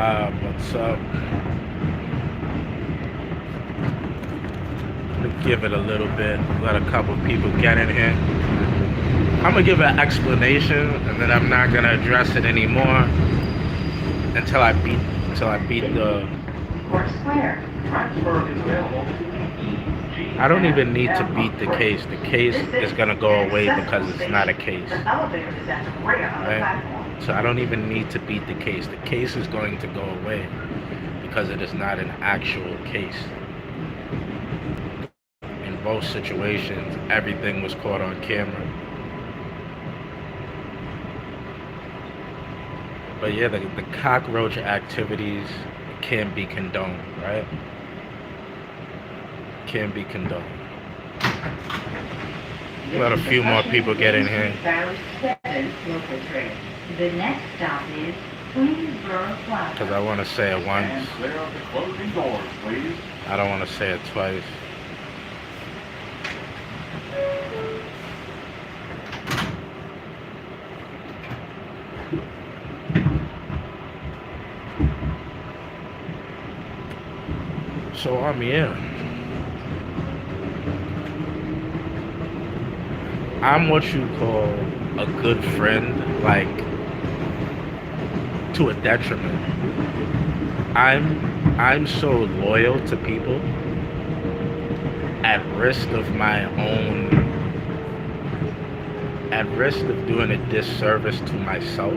What's up? Let me give it a little bit. Let a couple people get in here. I'm gonna give an explanation, and then I'm not gonna address it anymore until I beat the. I don't even need to beat the case. The case is gonna go away because it's not a case. Right? So I don't even need to beat the case. The case is going to go away because it is not an actual case. In both situations, everything was caught on camera. But yeah, the cockroach activities can be condoned, right? Can be condoned. Let a few more people get in here. The next stop is Queensboro Plaza. Because I want to say it once. Clear up the closing doors, please. I don't want to say it twice. So I'm here. I'm what you call a good friend, like to a detriment. I'm so loyal to people at risk of doing a disservice to myself.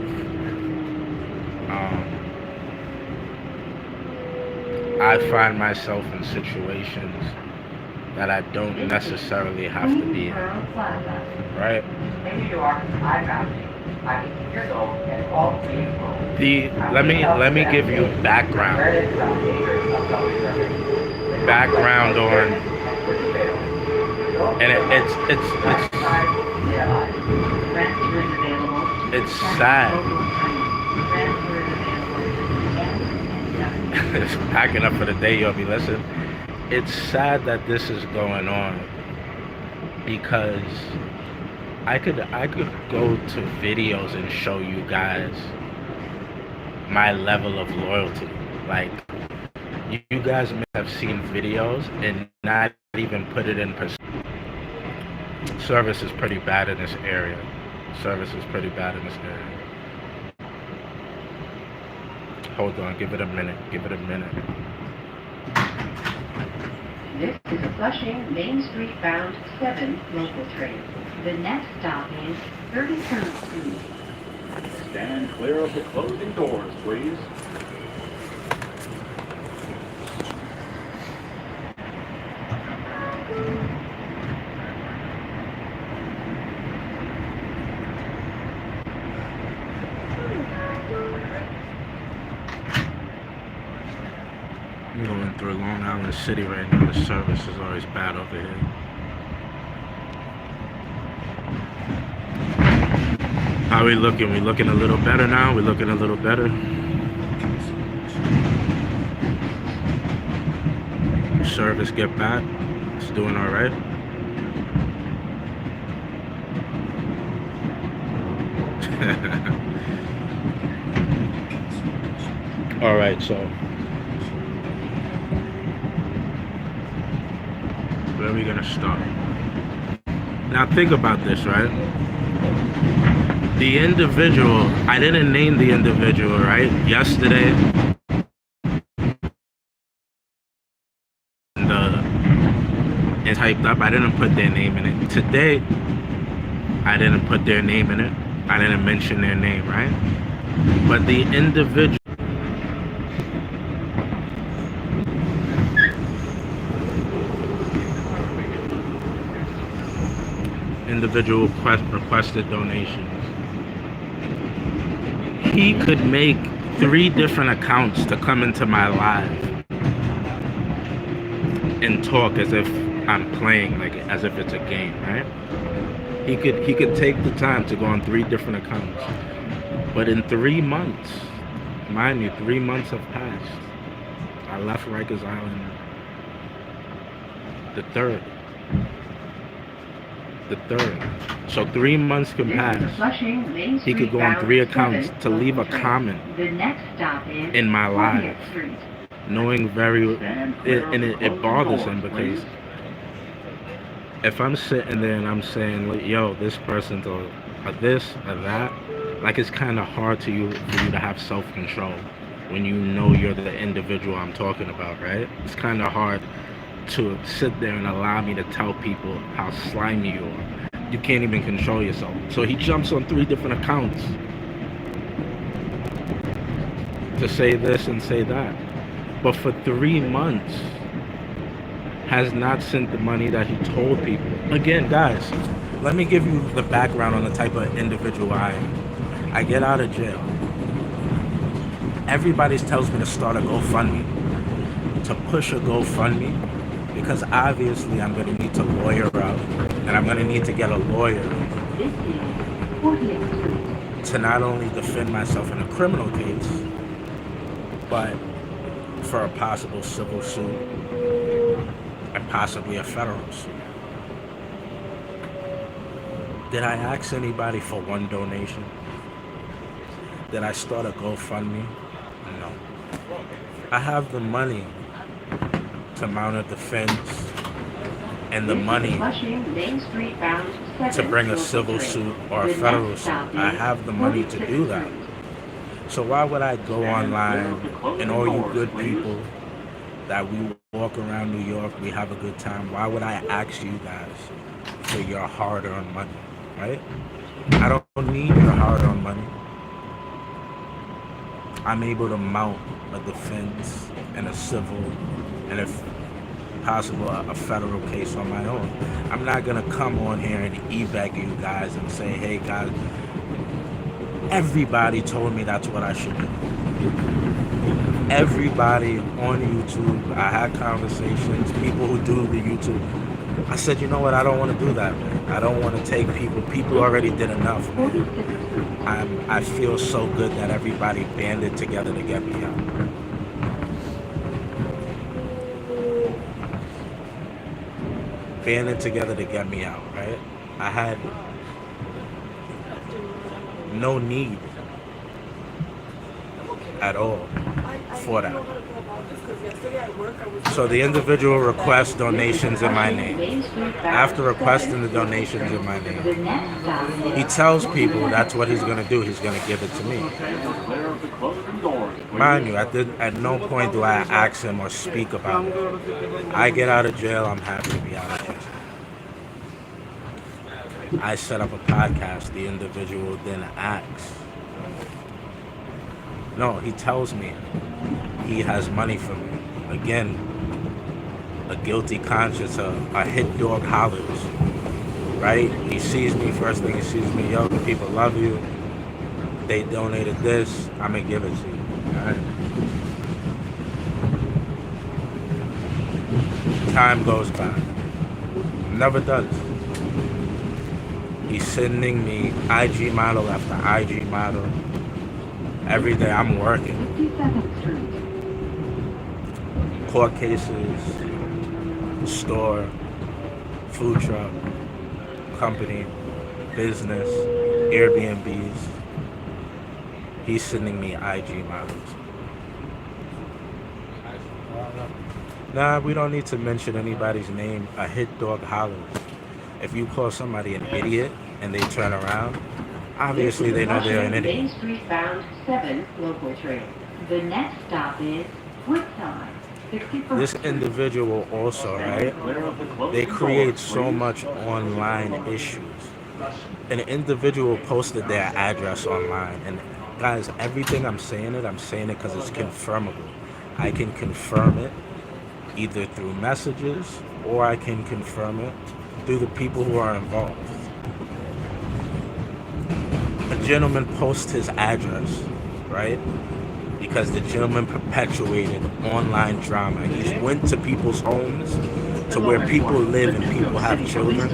I find myself in situations that I don't necessarily have to be in. Right? Let me give you background on, and it's sad. It's packing up for the day, y'all. Be listen. It's sad that this is going on because I could go to videos and show you guys my level of loyalty. Like, you guys may have seen videos and not even put it in perspective. Service is pretty bad in this area. Hold on, give it a minute. This is a Flushing Main Street bound 7 local train. The next stop is 33rd Street. Stand clear of the closing doors, please. I'm going through Long Island City right now. The service is always bad over here. How we looking? We looking a little better now? We looking a little better? Service get bad? It's doing all right? All right, so where are we gonna start? Now think about this, right? The individual, I didn't name the individual, right? Yesterday, it's hyped up. I didn't put their name in it. Today, I didn't put their name in it. I didn't mention their name, right? But the individual requested donations. He could make 3 different accounts to come into my live and talk as if I'm playing, like as if it's a game, right? He could take the time to go on 3 different accounts. But in 3 months, mind you, 3 months have passed. I left Rikers Island the 3rd. the third. So 3 months can This is a pass. Flushing Main He could Street go on bound 3 accounts 7 to leave a local train. comment The next stop is in my 20th live, Street. knowing very Stand clear and of the it closing bothers doors, him because please. if I'm sitting there and I'm saying, like, yo, this person's a this or that, like it's kind of hard for you to have self-control when you know you're the individual I'm talking about, right? It's kind of hard to sit there and allow me to tell people how slimy you are. You can't even control yourself. So he jumps on 3 different accounts to say this and say that. But for 3 months, has not sent the money that he told people. Again, guys, let me give you the background on the type of individual I am. I get out of jail. Everybody tells me to start a GoFundMe, to push a GoFundMe, because obviously I'm going to need to lawyer up, and I'm going to need to get a lawyer This is 40th Street. to not only defend myself in a criminal case, but for a possible civil suit and possibly a federal suit. Did I ask anybody for one donation? Did I start a GoFundMe? No. I have the money to mount a defense and the This is money Flushing Main Street bound 7 to bring a local civil train. suit or a The federal next suit. stop I is have the money to 46th do that. Street. So why would I go Stand clear online of the closing and all you doors, good please. people that we walk around New York, we have a good time. Why would I ask you guys for your hard-earned money, right? I don't need your hard-earned money. I'm able to mount a defense and a civil and if possible a federal case on my own. I'm not gonna come on here and e-beg you guys and say, hey guys, everybody told me that's what I should do. Everybody on YouTube, I had conversations, people who do the YouTube. I said, you know what, I don't want to do that, man. I don't want to take people already did enough, man. 46th Street. I feel so good that everybody banded together to get me out. Banded together to get me out, right? I had no need at all for that. So the individual requests donations in my name. After requesting the donations in my The name, next stop is he tells people that's what he's going to do. He's going to give it to me. Stand clear of the closing doors, please. Mind you, at no point do I ask him or speak about it. I get out of jail, I'm happy to be out of jail. I set up a podcast, the individual then asks. No, he tells me he has money for me. Again, a guilty conscience, a hit dog hollers, right? He sees me, first thing he sees me, yo, the people love you. They donated this, I'm gonna give it to you, all right? Time goes by. Never does. He's sending me IG model after IG model. Every day I'm working. 57th Street. Court cases, store, food truck, company, business, Airbnbs. He's sending me IG models. Nah, we don't need to mention anybody's name. A hit dog hollers. If you call somebody an idiot and they turn around, obviously they know they're an Main idiot. Street bound 7 local train. The next stop is Woodside. 61st This Street. individual also, right? Clear of the closing They create doors, so please. much online issues. An individual posted their address online, and guys, everything I'm saying because it's confirmable. I can confirm it either through messages or I can confirm it through the people who are involved. A gentleman posts his address, right? Because the gentleman perpetuated online drama. He went to people's homes, to where people live and people have children,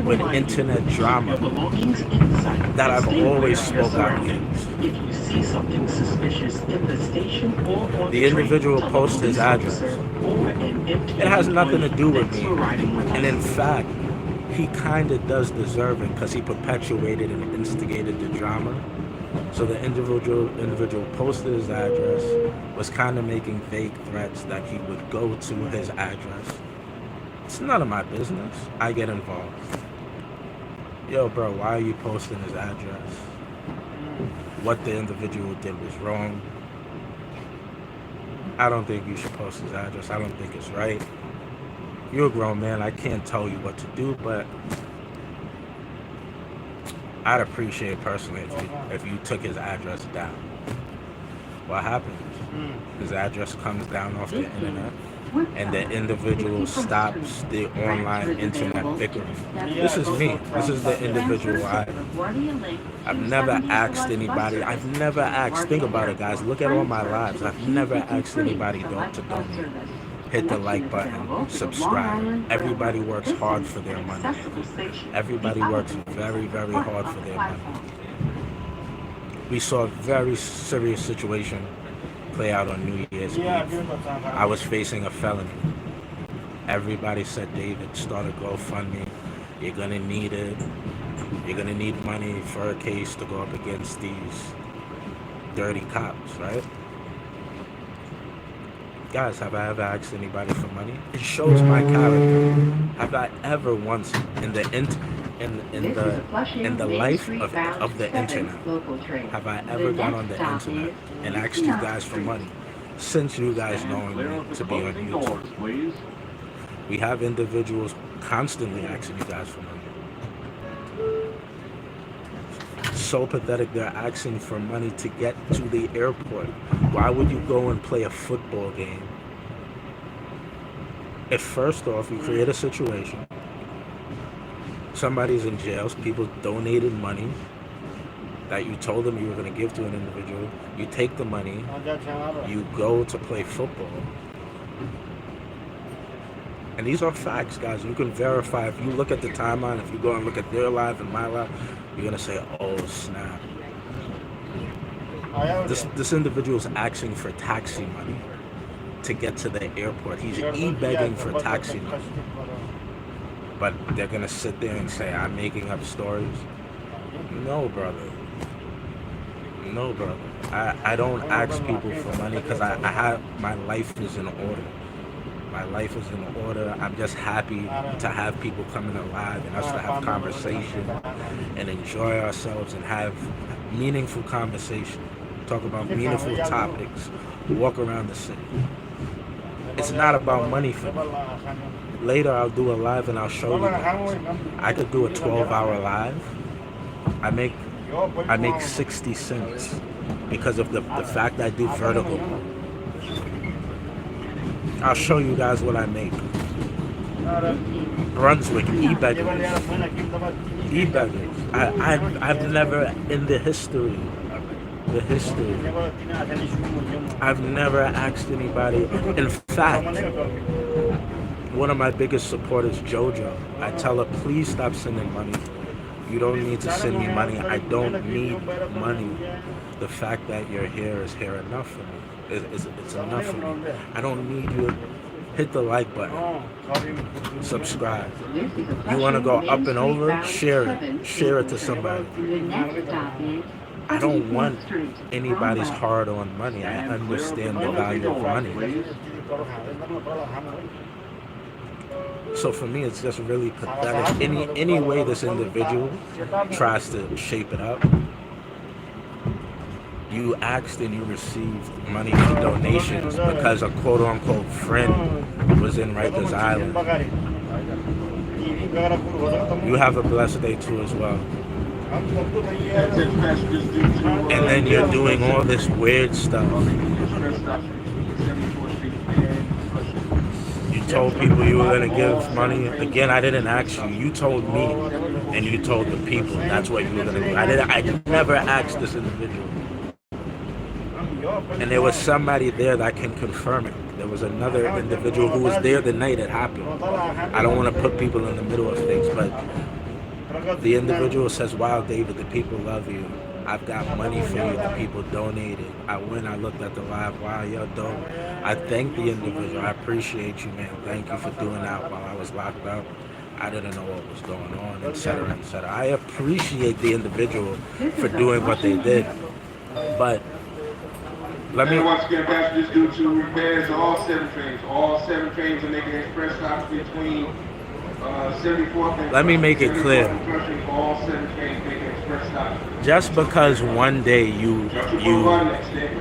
with internet drama that I've always spoke out against. If you see something suspicious in the station or on The individual posts his address. It has nothing to do with me. And in fact, he kind of does deserve it because he perpetuated and instigated the drama. So the individual posted his address, was kind of making vague threats that he would go to his address. It's none of my business. I get involved. Yo, bro, why are you posting his address? What the individual did was wrong. I don't think you should post his address. I don't think it's right. You're a grown man. I can't tell you what to do, but I'd appreciate personally if you took his address down. What happens? His address comes down off the internet, and the individual stops the online internet bickering. This is me. This is the individual I've never asked anybody. I've never asked. Think about it, guys. Look at all my lives. I've never asked anybody to donate. Hit the like button, subscribe. Everybody works hard for their money. Everybody works very, very hard for their money. We saw a very serious situation play out on New Year's Eve. I was facing a felony. Everybody said, David, start a GoFundMe. You're gonna need it. You're gonna need money for a case to go up against these dirty cops, right? Guys, have I ever asked anybody for money? It shows my character. Have I ever once in the life of the internet, have I ever gone on the internet and asked you guys for money? Since you guys knowing me to be on YouTube, we have individuals constantly asking you guys for money. So pathetic, they're asking for money to get to the airport. Why would you go and play a football game if first off you create a situation, somebody's in jail, people donated money that you told them you were going to give to an individual, you take the money, you go to play football. And these are facts, guys. You can verify. If you look at the timeline, if you go and look at their life and my life, you're going to say, oh, snap. This individual is asking for taxi money to get to the airport. He's e-begging for taxi money. But they're going to sit there and say, I'm making up stories. No, brother. No, brother. I don't ask people for money because my life is in order. My life is in order. I'm just happy to have people coming alive and us to have conversation and enjoy ourselves and have meaningful conversation. Talk about meaningful topics. Walk around the city. It's not about money for me. Later I'll do a live and I'll show you guys. I could do a 12-hour live. I make 60 cents because of the fact I do vertical. I'll show you guys what I make. Brunswick, e-beggars. E-beggars. I've never, in the history, I've never asked anybody. In fact, one of my biggest supporters, JoJo, I tell her, please stop sending money. You don't need to send me money. I don't need money. The fact that you're here is here enough for me. It's enough for me. I don't need you. Hit the like button. Subscribe. You want to go up and over? Share it. Share it to somebody. I don't want anybody's hard-earned money. I understand the value of money. So for me, it's just really pathetic. Any way this individual tries to shape it up, you asked and you received money for donations because a quote-unquote friend was in Rikers Island. You have a blessed day too as well. And then you're doing all this weird stuff. You told people you were going to give money. Again, I didn't ask you. You told me and you told the people that's what you were going to do. I never asked this individual. And there was somebody there that can confirm it. There was another individual who was there the night it happened. I don't want to put people in the middle of things, but the individual says, wow, David, the people love you. I've got money for you. The people donated. I looked at the live. Wow, you're dope. I thank the individual. I appreciate you, man. Thank you for doing that while I was locked up. I didn't know what was going on, etc., etc. I appreciate the individual for doing what they did, but let me And once again, passengers due to repairs of all 7 trains. All 7 trains are making express stops between 74th and let me make it 74th clear. and Flushing. All 7 trains making express stops. Just because one day Just Boulevard next day.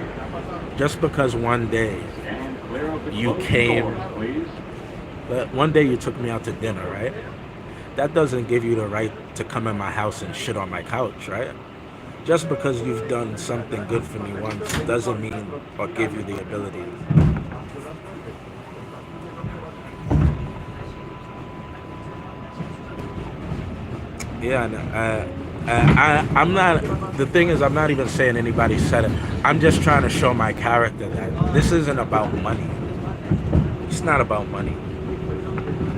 just because one day Stand clear of the you closing came, doors, please. but one day you took me out to dinner, right? That doesn't give you the right to come in my house and shit on my couch, right? Just because you've done something good for me once doesn't mean or give you the ability. Yeah, I'm not. The thing is, I'm not even saying anybody said it. I'm just trying to show my character that this isn't about money. It's not about money.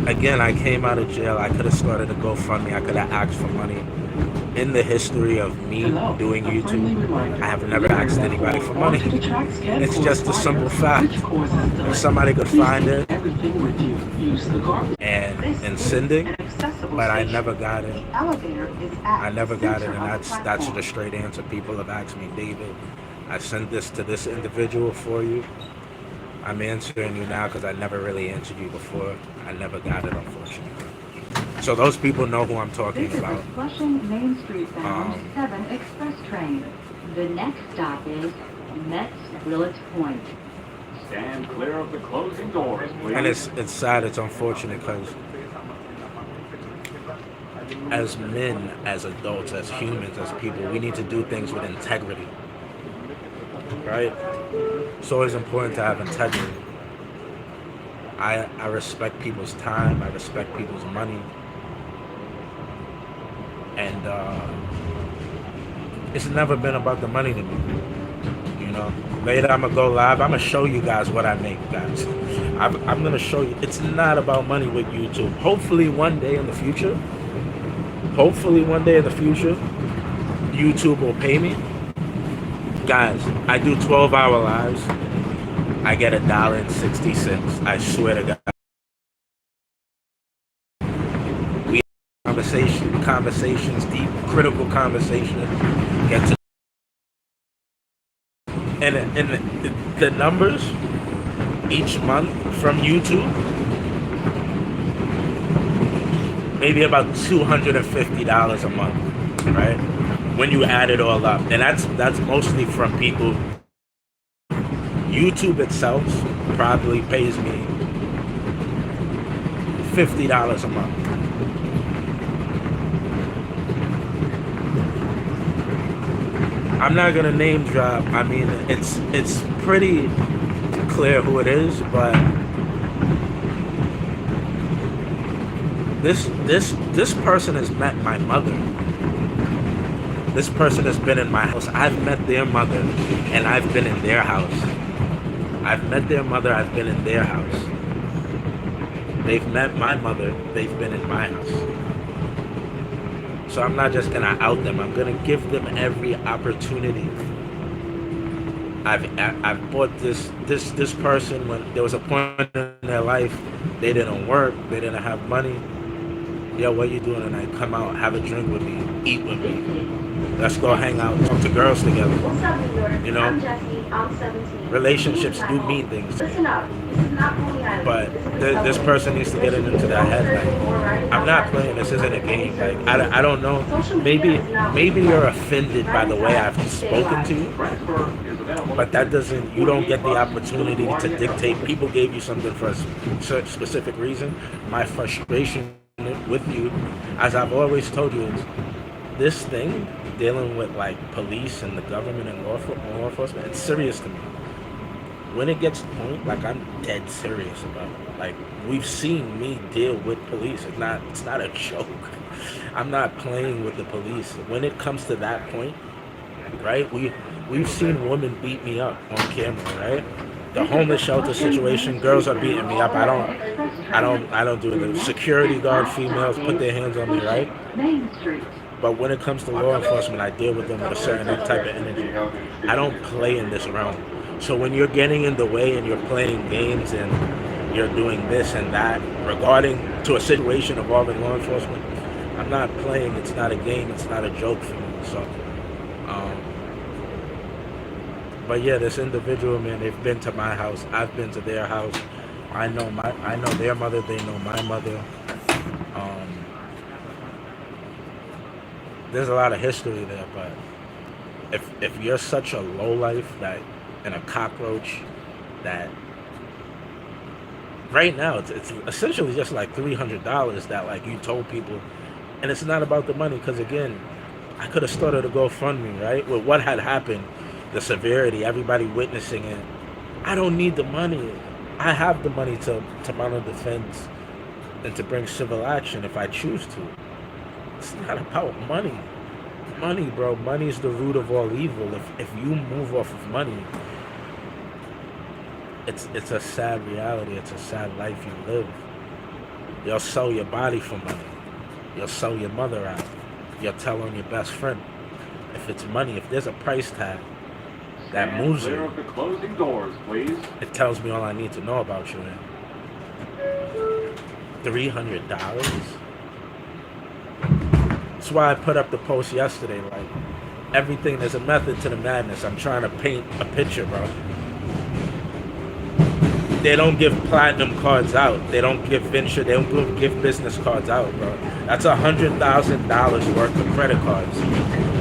Again, I came out of jail. I could have started a GoFundMe. I could have asked for money. In the history of me doing YouTube, I have never asked anybody for money. It's just a simple fact. If somebody could find it and send it, but I never got it. I never got it, and that's the straight answer. People have asked me, David, I sent this to this individual for you. I'm answering you now because I never really answered you before. I never got it, unfortunately. So those people know who I'm talking This is about. a Flushing Main Street bound 7 express train. The next stop is Metz Willets Point. Stand clear of the closing doors, please. And it's sad, it's unfortunate because as men, as adults, as humans, as people, we need to do things with integrity. Right? It's always important to have integrity. I respect people's time, I respect people's money. And it's never been about the money to me. You know, later I'm gonna go live. I'm gonna show you guys what I make, guys. I'm gonna show you. It's not about money with YouTube. Hopefully one day in the future, YouTube will pay me. Guys, I do 12-hour lives. I get $1.60. I swear to God. Conversations, deep, critical conversations. Get to and the numbers each month from YouTube, maybe about $250 a month, right? When you add it all up, and that's mostly from people. YouTube itself probably pays me $50 a month. I'm not gonna name drop. I mean, it's pretty clear who it is, but this person has met my mother. This person has been in my house. I've met their mother, and I've been in their house. I've met their mother. I've been in their house. They've met my mother. They've been in my house. So I'm not just gonna out them. I'm gonna give them every opportunity. I've bought this person when there was a point in their life they didn't work, they didn't have money. Yo, what you doing tonight? Come out, have a drink with me, eat with me. Let's go hang out, talk to girls together. What's up, New York? You know, I'm Jesse. I'm 17. relationships do mean things. Listen up. This is not Coney Island. But this person needs to get it into their head. Like, I'm not playing. This isn't a game. Like, I don't know. Maybe you're offended by the way I've spoken to you. But that doesn't. You don't get the opportunity to dictate. People gave you something for a specific reason. My frustration with you, as I've always told you, is this thing dealing with like police and the government and law enforcement. It's serious to me. When it gets to the point, like I'm dead serious about it. Like we've seen me deal with police. It's not a joke. I'm not playing with the police. When it comes to that point, right? We've seen women beat me up on camera, right? The homeless shelter situation, girls are beating me up. I don't do it. The security guard females put their hands on me, right? But when it comes to law enforcement, I deal with them with a certain type of energy. I don't play in this realm. So when you're getting in the way and you're playing games and you're doing this and that, regarding to a situation involving law enforcement, I'm not playing. It's not a game. It's not a joke for me. So, but yeah, this individual, man, they've been to my house. I've been to their house. I know their mother. They know my mother. There's a lot of history there, but if you're such a lowlife that and a cockroach that right now it's essentially just like $300 that like you told people, and it's not about the money because again, I could have started a GoFundMe, right? With what had happened, the severity, everybody witnessing it. I don't need the money. I have the money to mount a defense and to bring civil action if I choose to. It's not about money. Money, bro. Money is the root of all evil. If you move off of money, it's a sad reality. It's a sad life you live. You'll sell your body for money. You'll sell your mother out. You'll tell on your best friend. If it's money, if there's a price tag that moves Clear you, of the closing doors, please. it tells me all I need to know about you. Man. $300? That's why I put up the post yesterday. Like, everything, there's a method to the madness. I'm trying to paint a picture, bro. They don't give platinum cards out. They don't give venture. They don't give business cards out, bro. That's $100,000 worth of credit cards.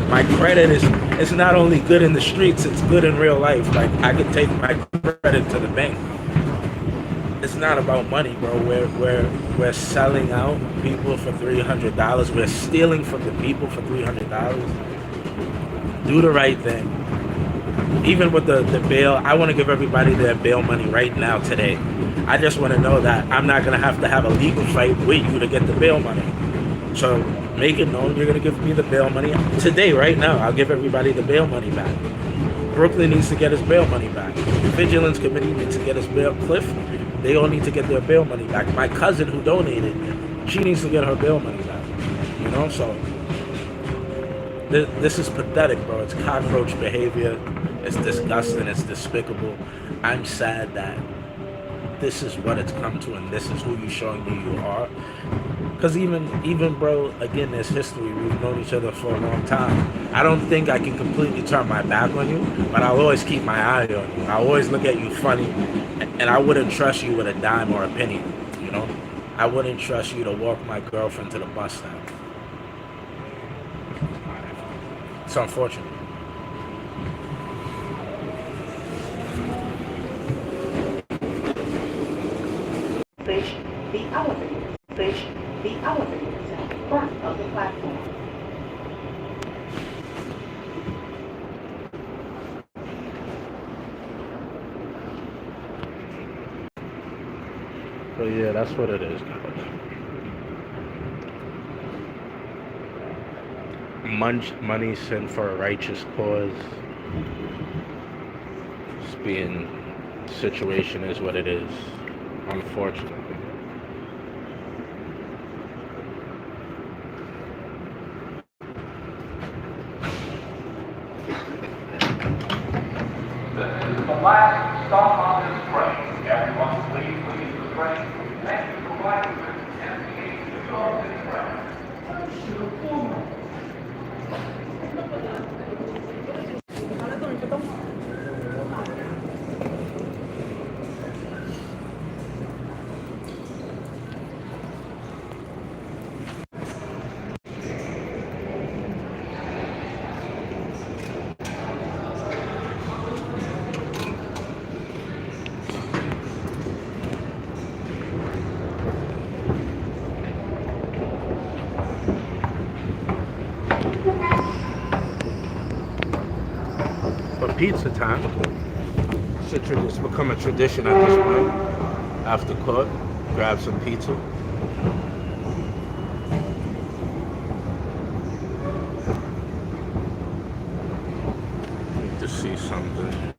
My credit is not only good in the streets, it's good in real life. Like, I could take my credit to the bank. It's not about money, bro. We're selling out people for $300. We're stealing from the people for $300. Do the right thing. Even with the bail, I want to give everybody their bail money right now today. I just want to know that I'm not going to have a legal fight with you to get the bail money. So make it known you're going to give me the bail money today, right now. I'll give everybody the bail money back. Brooklyn needs to get his bail money back. The Vigilance Committee needs to get his bail. Cliff, they all need to get their bail money back. My cousin who donated, she needs to get her bail money back. You know, so this is pathetic, bro. It's cockroach behavior. It's disgusting. It's despicable. I'm sad that this is what it's come to, and this is who you're showing me you are. Because even, bro, again, there's history. We've known each other for a long time. I don't think I can completely turn my back on you, but I'll always keep my eye on you. I'll always look at you funny, and I wouldn't trust you with a dime or a penny, you know? I wouldn't trust you to walk my girlfriend to the bus stop. It's unfortunate. Fish the elevator. Fish the elevators at the front of the platform. So yeah, that's what it is, guys. Money sent for a righteous cause. Just being situation is what it is, unfortunately. The last stop on this train. Everyone please leave the train. Thank you for riding with MTA to go this train. But pizza time. It's become a tradition at this point. After court, grab some pizza. Need to see something.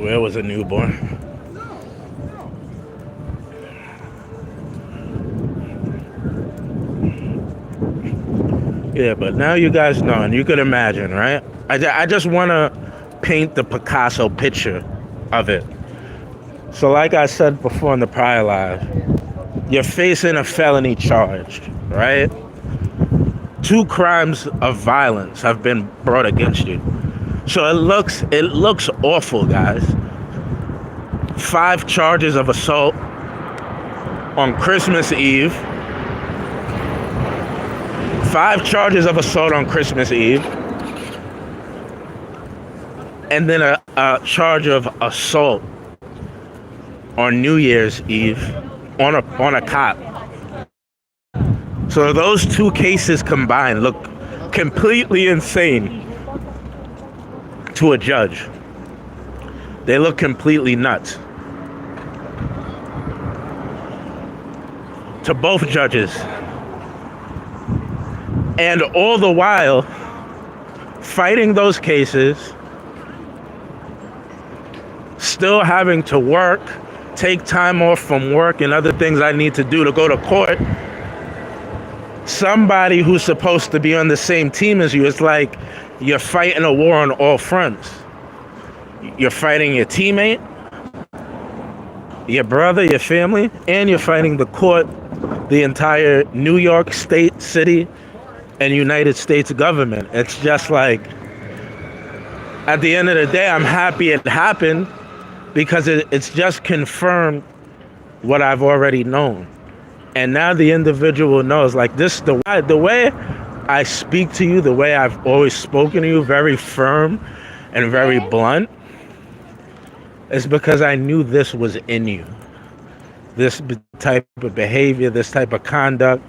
Where was a newborn? Yeah, but now you guys know, and you could imagine, right? I just want to paint the Picasso picture of it. So like I said before in the prior live, you're facing a felony charge, right? 2 crimes of violence have been brought against you. So it looks awful, guys. 5 charges of assault on Christmas Eve. 5 charges of assault on Christmas Eve. And then a charge of assault on New Year's Eve on a cop. So those 2 cases combined look completely insane to a judge. They look completely nuts to both judges. And all the while, fighting those cases, still having to work, take time off from work and other things I need to do to go to court. Somebody who's supposed to be on the same team as you, it's like you're fighting a war on all fronts. You're fighting your teammate, your brother, your family, and you're fighting the court, the entire New York state, city, and United States government. It's just like, at the end of the day, I'm happy it happened because it's just confirmed what I've already known. And now the individual knows, like, this, the way I speak to you, the way I've always spoken to you, very firm and very blunt, is because I knew this was in you. This type of behavior, this type of conduct.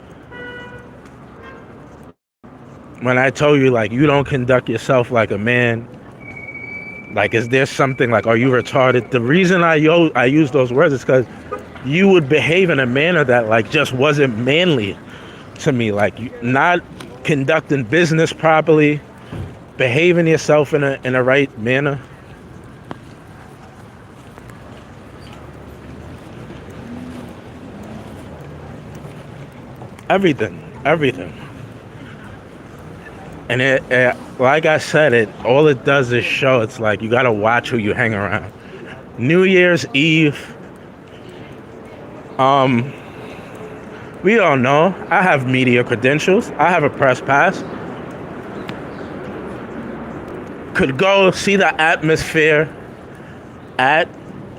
When I told you, like, you don't conduct yourself like a man, like, is there something, like, are you retarded? The reason I use those words is because you would behave in a manner that, like, just wasn't manly to me. Like, not conducting business properly, behaving yourself in a right manner. Everything. And it, like I said, all it does is show, it's like, you gotta watch who you hang around. New Year's Eve, we all know, I have media credentials. I have a press pass. Could go see the atmosphere at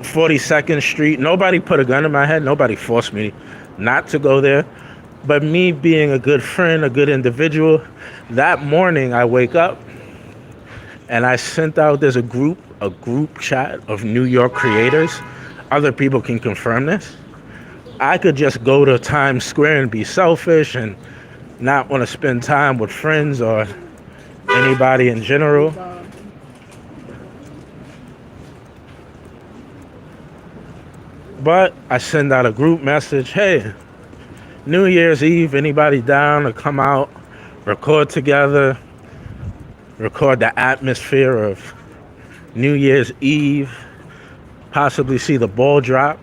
42nd Street. Nobody put a gun in my head. Nobody forced me not to go there. But me being a good friend, a good individual, that morning I wake up and I sent out, there's a group chat of New York creators. Other people can confirm this. I could just go to Times Square and be selfish and not want to spend time with friends or anybody in general. But I send out a group message, hey, New Year's Eve, anybody down to come out, record together, record the atmosphere of New Year's Eve, possibly see the ball drop.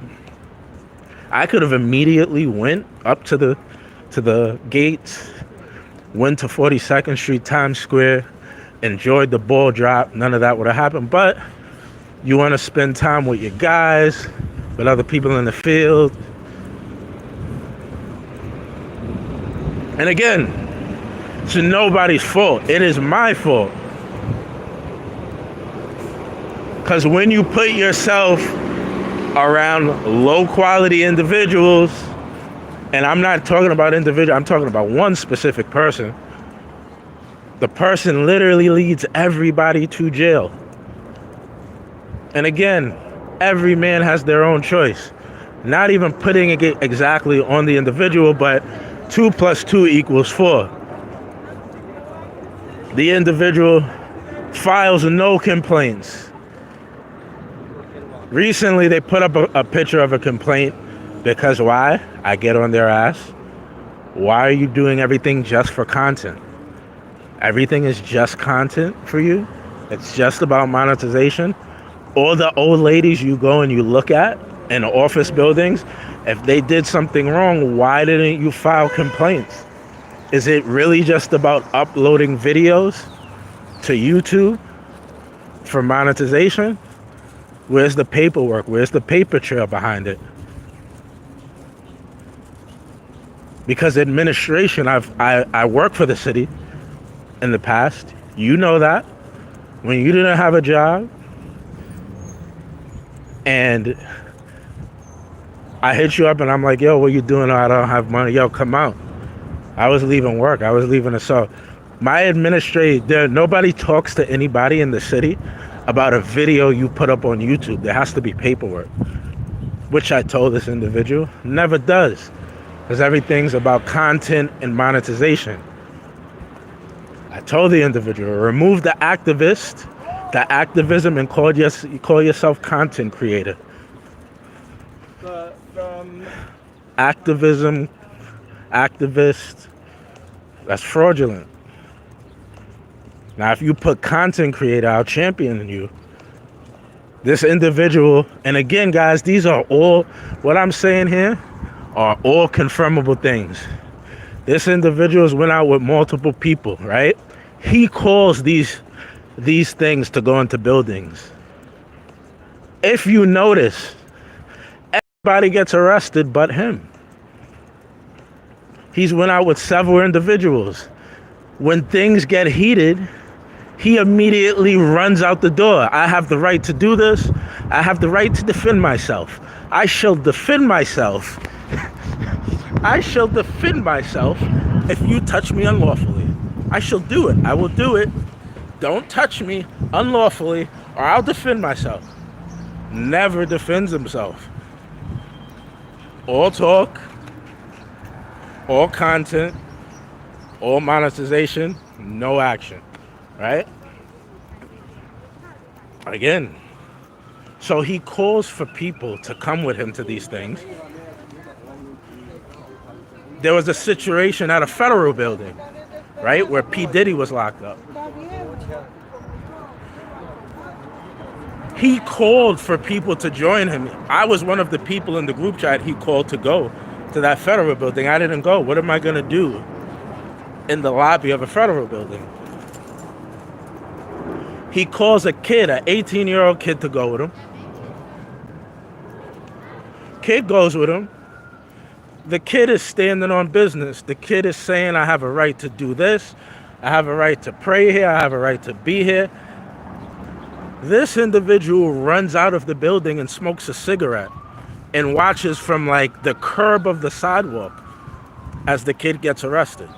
I could have immediately went up to the gates, went to 42nd Street, Times Square, enjoyed the ball drop. None of that would have happened. But you want to spend time with your guys, with other people in the field. And again, it's nobody's fault. It is my fault. Because when you put yourself around low quality individuals, and I'm not talking about individual, I'm talking about one specific person. The person literally leads everybody to jail. And again, every man has their own choice. Not even putting it exactly on the individual, but 2 + 2 = 4. The individual files no complaints. Recently, they put up a picture of a complaint because why? I get on their ass. Why are you doing everything just for content? Everything is just content for you? It's just about monetization? all the old ladies you go and you look at in the office buildings, if they did something wrong, why didn't you file complaints? Is it really just about uploading videos to YouTube for monetization? Where's the paperwork? Where's the paper trail behind it? Because administration, I worked for the city in the past. You know that. When you didn't have a job and I hit you up and I'm like, yo, what you doing? I don't have money. Yo, come out. I was leaving work. I was leaving so my administrator, nobody talks to anybody in the city about a video you put up on YouTube. There has to be paperwork, which I told this individual never does, because everything's about content and monetization. I told the individual, remove the activist, the activism, and call yourself content creator. Activism, activist, that's fraudulent. Now, if you put content creator, I'll champion you. This individual, and again, guys, these are all, what I'm saying here are all confirmable things. This individual's went out with multiple people, right? He calls these things to go into buildings. If you notice, everybody gets arrested but him. He's went out with several individuals. When things get heated, he immediately runs out the door. I have the right to do this. I have the right to defend myself. I shall defend myself. I shall defend myself if you touch me unlawfully. I shall do it. I will do it. Don't touch me unlawfully or I'll defend myself. Never defends himself. All talk, all content, all monetization, no action, right? Again, so he calls for people to come with him to these things. There was a situation at a federal building, right, where P. Diddy was locked up. He called for people to join him. I was one of the people in the group chat he called to go to that federal building. I didn't go. What am I going to do in the lobby of a federal building? He calls a kid, an 18-year-old kid, to go with him. Kid goes with him. The kid is standing on business. The kid is saying, I have a right to do this. I have a right to pray here. I have a right to be here. This individual runs out of the building and smokes a cigarette and watches from like the curb of the sidewalk as the kid gets arrested.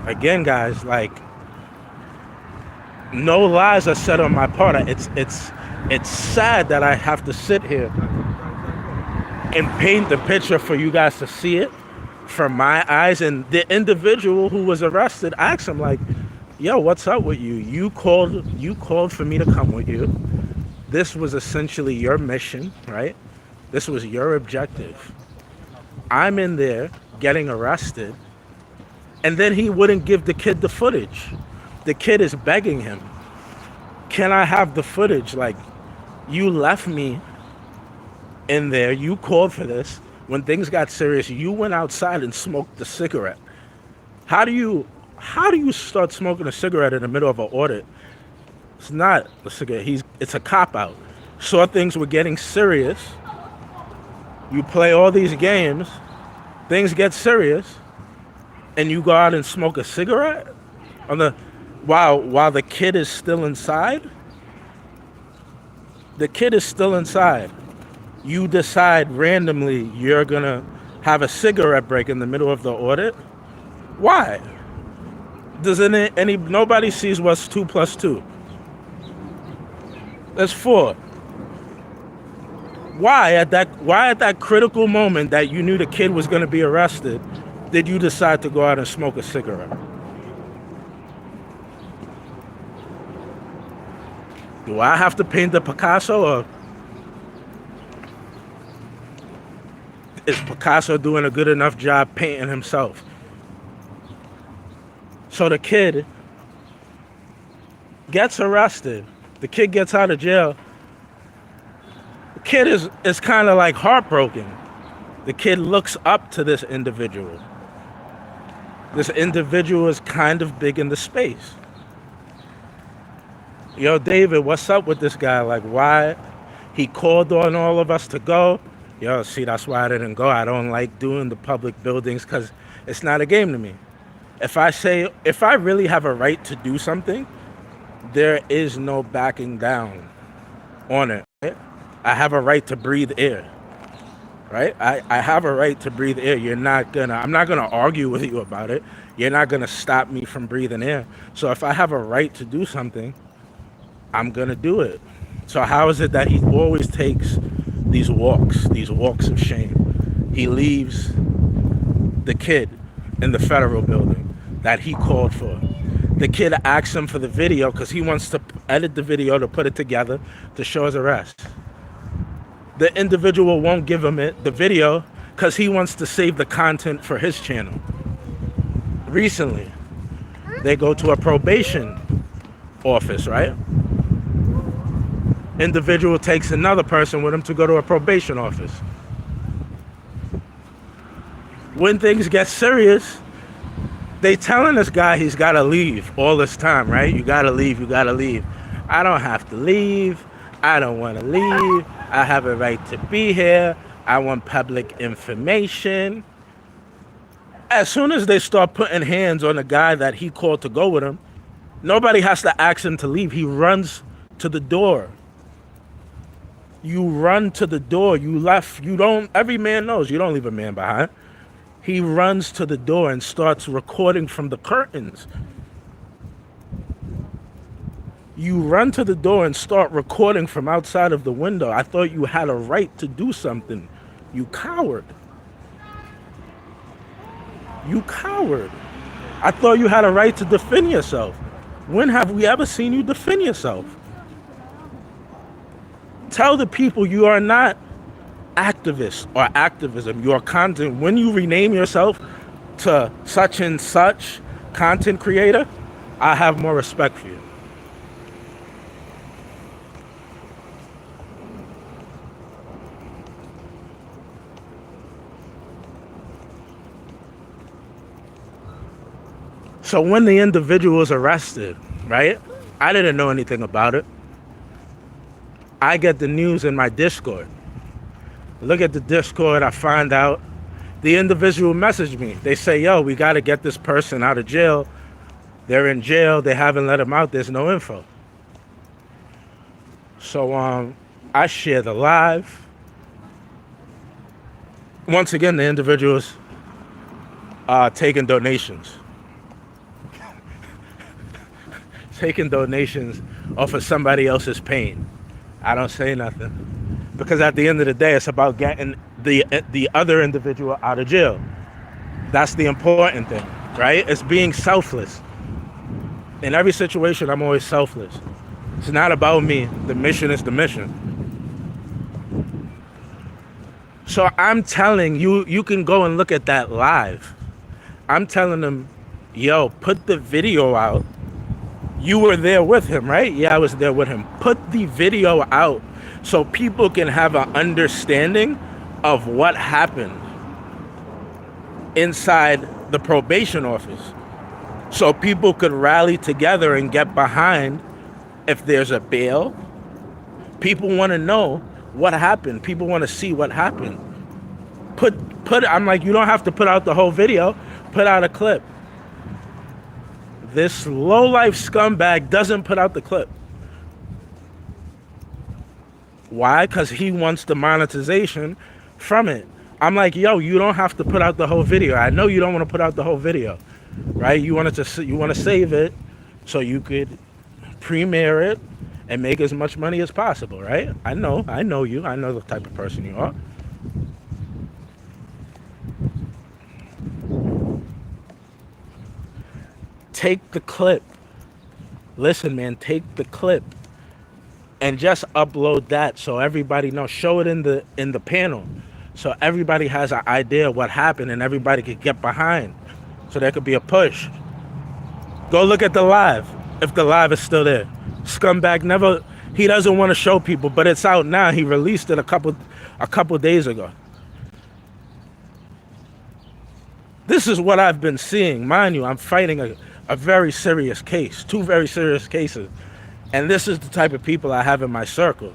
Again, guys, like, no lies are said on my part. It's sad that I have to sit here and paint the picture for you guys to see it from my eyes. And the individual who was arrested asked him, like, yo, what's up with you? You called for me to come with you. This was essentially your mission, right? This was your objective. I'm in there getting arrested. And then he wouldn't give the kid the footage. The kid is begging him, can I have the footage? Like, you left me in there. You called for this. When things got serious, you went outside and smoked the cigarette. How do you start smoking a cigarette in the middle of an audit? It's not a cigarette. It's a cop-out. Saw things were getting serious. You play all these games. Things get serious. And you go out and smoke a cigarette while the kid is still inside? The kid is still inside. You decide randomly you're going to have a cigarette break in the middle of the audit? Why? Nobody sees what's 2 plus 2. That's 4. Why at that critical moment that you knew the kid was going to be arrested, did you decide to go out and smoke a cigarette? Do I have to paint the Picasso, or is Picasso doing a good enough job painting himself? So the kid gets arrested. The kid gets out of jail. The kid is kind of like heartbroken. The kid looks up to this individual. This individual is kind of big in the space. Yo, David, what's up with this guy? Like, why? He called on all of us to go. Yo, see, that's why I didn't go. I don't like doing the public buildings because it's not a game to me. If I really have a right to do something, there is no backing down on it. Right? I have a right to breathe air. Right? I have a right to breathe air. I'm not gonna argue with you about it. You're not gonna stop me from breathing air. So if I have a right to do something, I'm gonna do it. So how is it that he always takes these walks of shame? He leaves the kid in the federal building that he called for. The kid asks him for the video because he wants to edit the video to put it together to show his arrest. The individual won't give him the video because he wants to save the content for his channel. Recently, they go to a probation office, right? Individual takes another person with him to go to a probation office. When things get serious, they telling this guy he's got to leave all this time, right? You got to leave. I don't have to leave. I don't want to leave. I have a right to be here. I want public information. As soon as they start putting hands on the guy that he called to go with him, nobody has to ask him to leave. He runs to the door. You run to the door. You left. You don't. Every man knows you don't leave a man behind. He runs to the door and starts recording from the curtains. You run to the door and start recording from outside of the window. I thought you had a right to do something. You coward. You coward. I thought you had a right to defend yourself. When have we ever seen you defend yourself? Tell the people you are not activist or activism. You are content. When you rename yourself to such and such content creator, I have more respect for you. So when the individual was arrested, right? I didn't know anything about it. I get the news in my Discord. Look at the Discord, I find out the individual messaged me. They say, yo, we got to get this person out of jail. They're in jail. They haven't let them out. There's no info. So I share the live. Once again, the individuals taking donations. Taking donations off of somebody else's pain. I don't say nothing. Because at the end of the day, it's about getting the other individual out of jail. That's the important thing, right? It's being selfless. In every situation, I'm always selfless. It's not about me. The mission is the mission. So I'm telling you, you can go and look at that live. I'm telling them, yo, put the video out. You were there with him, right? Yeah, I was there with him. Put the video out so people can have an understanding of what happened inside the probation office. So people could rally together and get behind if there's a bail. People want to know what happened. People want to see what happened. I'm like, you don't have to put out the whole video. Put out a clip. This low-life scumbag doesn't put out the clip. Why? Because he wants the monetization from it. I'm like, yo, you don't have to put out the whole video. I know you don't want to put out the whole video, right? You want to save it so you could premiere it and make as much money as possible, right? I know you. I know the type of person you are. Take the clip. Listen, man, take the clip and just upload that so everybody knows. Show it in the panel so everybody has an idea of what happened and everybody could get behind so there could be a push. Go look at the live. if the live is still there. Scumbag never, he doesn't want to show people, but it's out now. He released it a couple days ago. This is what I've been seeing. Mind you, I'm fighting a very serious case, 2 very serious cases. And this is the type of people I have in my circle.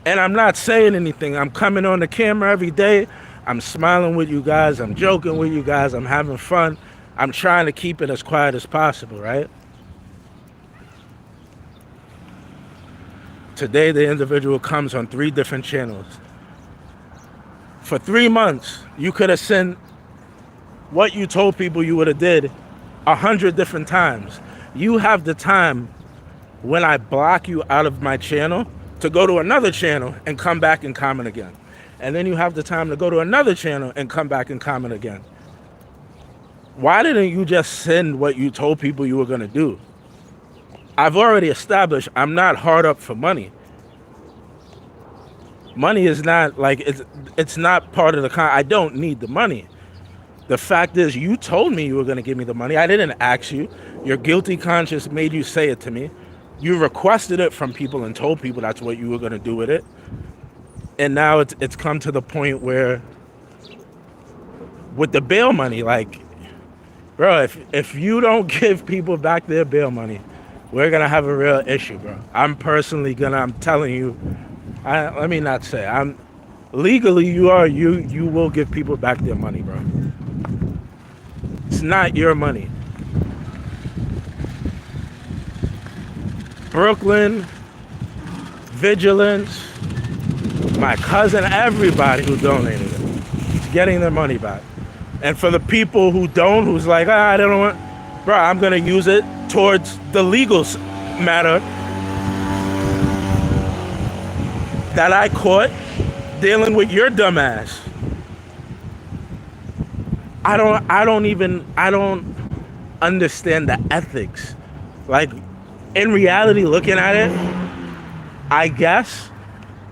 And I'm not saying anything. I'm coming on the camera every day. I'm smiling with you guys. I'm joking with you guys. I'm having fun. I'm trying to keep it as quiet as possible, right? Today, the individual comes on 3 different channels. For 3 months, you could have sent what you told people you would have did 100 different times. You have the time when I block you out of my channel to go to another channel and come back and comment again. And then you have the time to go to another channel and come back and comment again. Why didn't you just send what you told people you were going to do? I've already established I'm not hard up for money. Money is not like, it's not part of the I don't need the money. The fact is, you told me you were going to give me the money. I didn't ask you. Your guilty conscience made you say it to me. You requested it from people and told people that's what you were going to do with it. And now it's come to the point where with the bail money, like, bro, if you don't give people back their bail money, we're going to have a real issue, bro. I'm telling you, let me not say, legally you will give people back their money, bro. It's not your money. Brooklyn, Vigilance, my cousin, everybody who donated it, getting their money back. And for the people who don't, who's like, I don't want, bro, I'm gonna use it towards the legal matter that I caught dealing with your dumb ass. I don't understand the ethics. Like, in reality, looking at it, I guess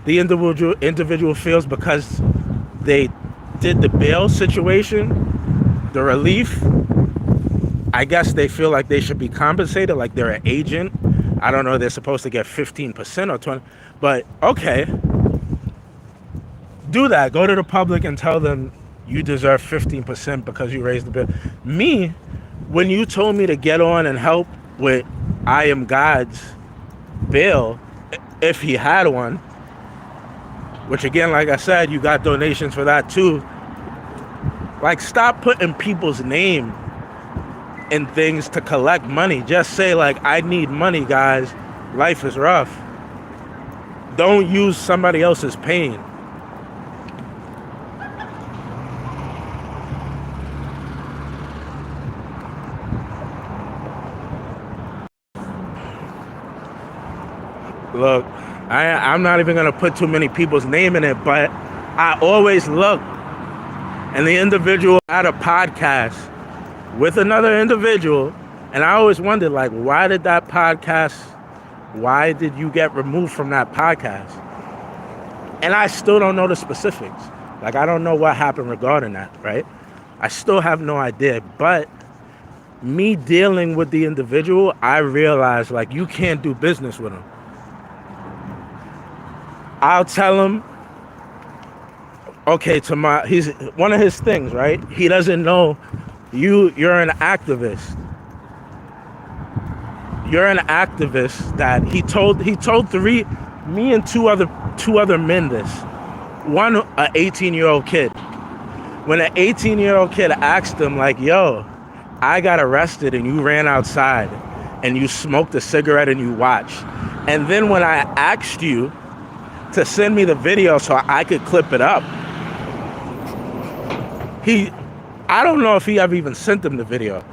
the individual feels because they did the bail situation, the relief, I guess they feel like they should be compensated, like they're an agent. I don't know, they're supposed to get 15% or 20, but okay. Do that. Go to the public and tell them you deserve 15% because you raised the bill. Me, when you told me to get on and help with I Am God's bail, if he had one, which again, like I said, you got donations for that too. Like, stop putting people's name in things to collect money. Just say, like, I need money, guys. Life is rough. Don't use somebody else's pain. Look, I'm not even gonna put too many people's name in it, but I always look, and the individual had a podcast with another individual, and I always wondered, like, why did you get removed from that podcast? And I still don't know the specifics. Like, I don't know what happened regarding that, right? I still have no idea, but me dealing with the individual, I realized, like, you can't do business with him. I'll tell him, okay, he's one of his things, right? He doesn't know you're an activist. You're an activist that he told me and two other men this. One, an 18-year-old kid. When an 18-year-old kid asked him, like, yo, I got arrested and you ran outside and you smoked a cigarette and you watched. And then when I asked you to send me the video so I could clip it up, I don't know if he ever even sent him the video,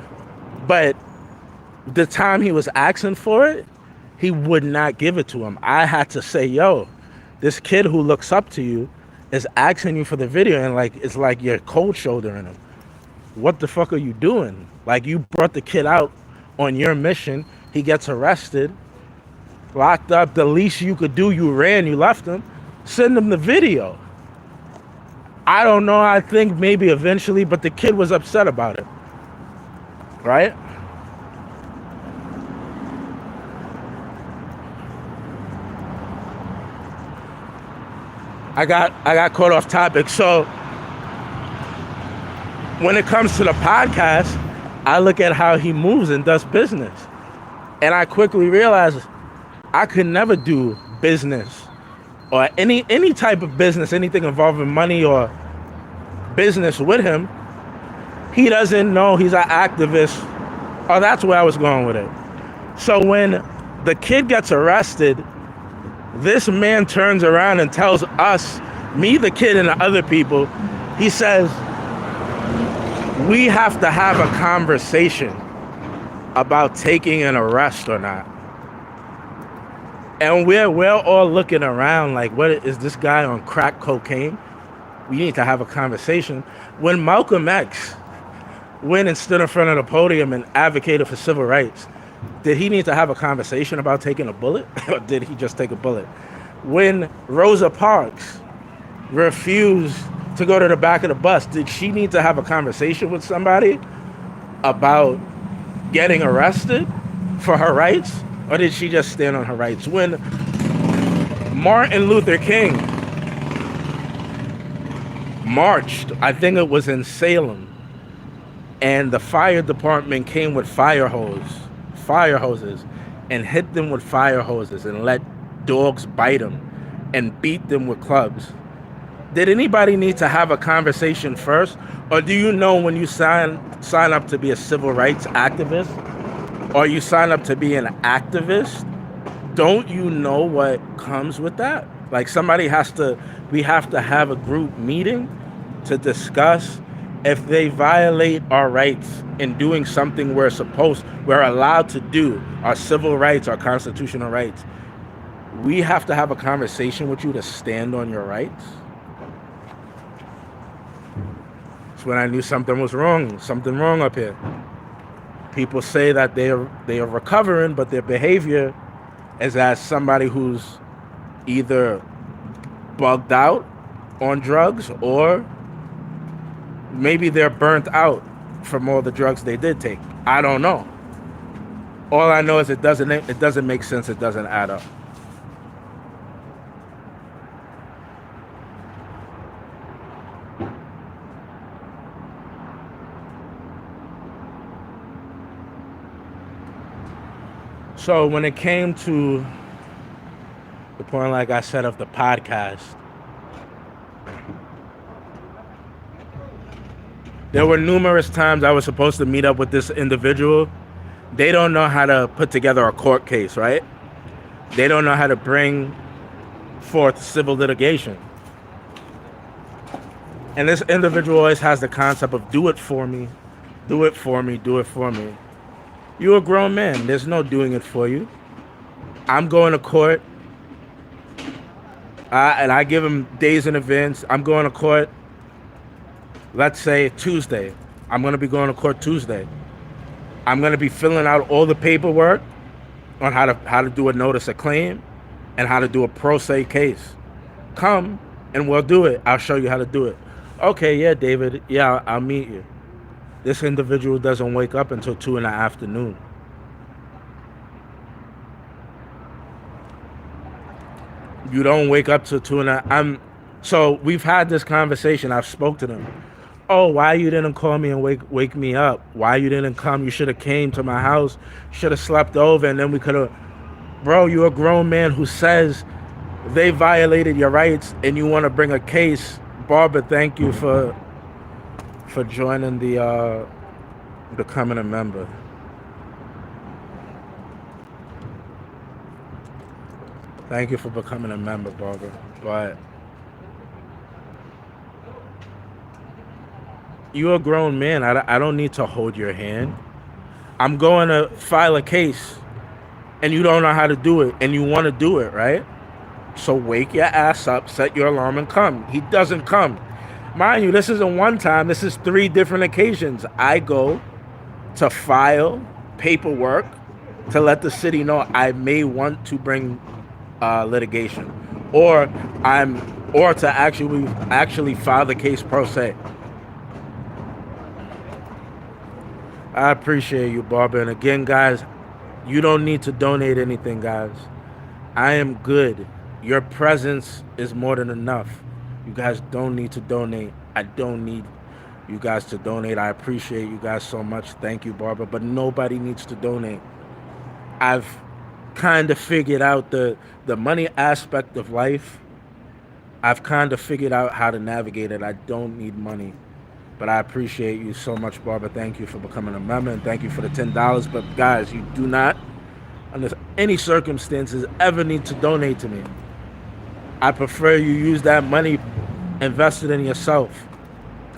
but the time he was asking for it, he would not give it to him. I had to say, yo, this kid who looks up to you is asking you for the video, and like, it's like you're cold shouldering him. What the fuck are you doing? Like, you brought the kid out on your mission. He gets arrested, locked up. The least you could do, you ran, you left him. Send him the video. I don't know, I think maybe eventually, but the kid was upset about it, right? I got caught off topic. So when it comes to the podcast, I look at how he moves and does business. And I quickly realized I could never do business or any type of business, anything involving money or business with him. He doesn't know he's an activist. Oh, that's where I was going with it. So when the kid gets arrested, this man turns around and tells us, me, the kid, and the other people, he says, we have to have a conversation about taking an arrest or not. And we're all looking around like, what is this guy on crack cocaine? We need to have a conversation. When Malcolm X went and stood in front of the podium and advocated for civil rights, did he need to have a conversation about taking a bullet? Or did he just take a bullet? When Rosa Parks refused to go to the back of the bus, did she need to have a conversation with somebody about getting arrested for her rights? Or did she just stand on her rights? When Martin Luther King marched, I think it was in Salem, and the fire department came with fire hoses, and hit them with fire hoses and let dogs bite them and beat them with clubs. Did anybody need to have a conversation first? Or do you know when you sign up to be a civil rights activist, or you sign up to be an activist, don't you know what comes with that? Like we have to have a group meeting to discuss if they violate our rights in doing something we're allowed to do, our civil rights, our constitutional rights. We have to have a conversation with you to stand on your rights. That's when I knew something wrong up here. People say that they are recovering, but their behavior is as somebody who's either bugged out on drugs, or maybe they're burnt out from all the drugs they did take. I don't know. All I know is it doesn't make sense. It doesn't add up. So when it came to the point, like I said, of the podcast, there were numerous times I was supposed to meet up with this individual. They don't know how to put together a court case, right? They don't know how to bring forth civil litigation. And this individual always has the concept of do it for me, do it for me, do it for me. You're a grown man. There's no doing it for you. I'm going to court, and I give him days in advance. I'm going to court, let's say Tuesday. I'm going to be going to court Tuesday. I'm going to be filling out all the paperwork on how to do a notice of claim and how to do a pro se case. Come and we'll do it. I'll show you how to do it. Okay, yeah, David. Yeah, I'll meet you. This individual doesn't wake up until 2 in the afternoon. You don't wake up till 2 in the... So we've had this conversation. I've spoke to them. Oh, why you didn't call me and wake me up? Why you didn't come? You should have came to my house. Should have slept over, and then we could have... Bro, you're a grown man who says they violated your rights and you want to bring a case. Barbara, thank you for joining the becoming a member. Thank you for becoming a member, Barbara. But you're a grown man. I don't need to hold your hand. I'm going to file a case and you don't know how to do it and you want to do it, right? So wake your ass up, set your alarm and come. He doesn't come. Mind you, this isn't one time. This is 3 different occasions. I go to file paperwork to let the city know I may want to bring litigation, or to actually file the case pro se. I appreciate you, Barbara. And again, guys, you don't need to donate anything, guys. I am good. Your presence is more than enough. You guys don't need to donate. I don't need you guys to donate. I appreciate you guys so much. Thank you, Barbara. But nobody needs to donate. I've kind of figured out the money aspect of life. I've kind of figured out how to navigate it. I don't need money. But I appreciate you so much, Barbara. Thank you for becoming a member, and thank you for the $10. But guys, you do not, under any circumstances, ever need to donate to me. I prefer you use that money invested in yourself.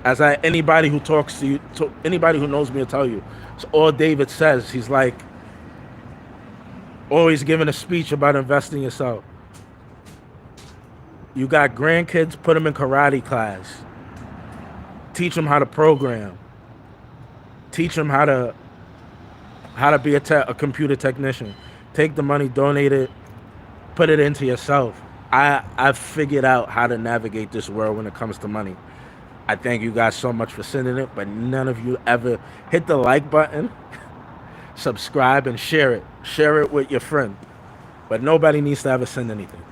As anybody who talks to you, anybody who knows me will tell you, it's all David says. He's like always giving a speech about investing in yourself. You got grandkids, put them in karate class. Teach them how to program. Teach them how to be a computer technician. Take the money, donate it, put it into yourself. I've figured out how to navigate this world when it comes to money. I thank you guys so much for sending it, but none of you ever hit the like button, subscribe, and share it. Share it with your friend. But nobody needs to ever send anything.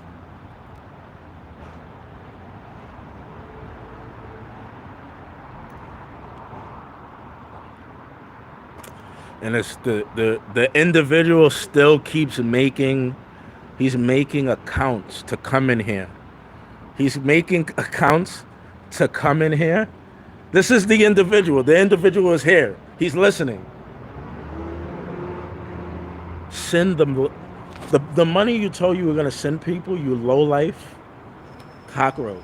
And it's the individual still keeps making, he's making accounts to come in here. He's making accounts to come in here. This is the individual. The individual is here. He's listening. Send them the money you told you were going to send people, you low life cockroach.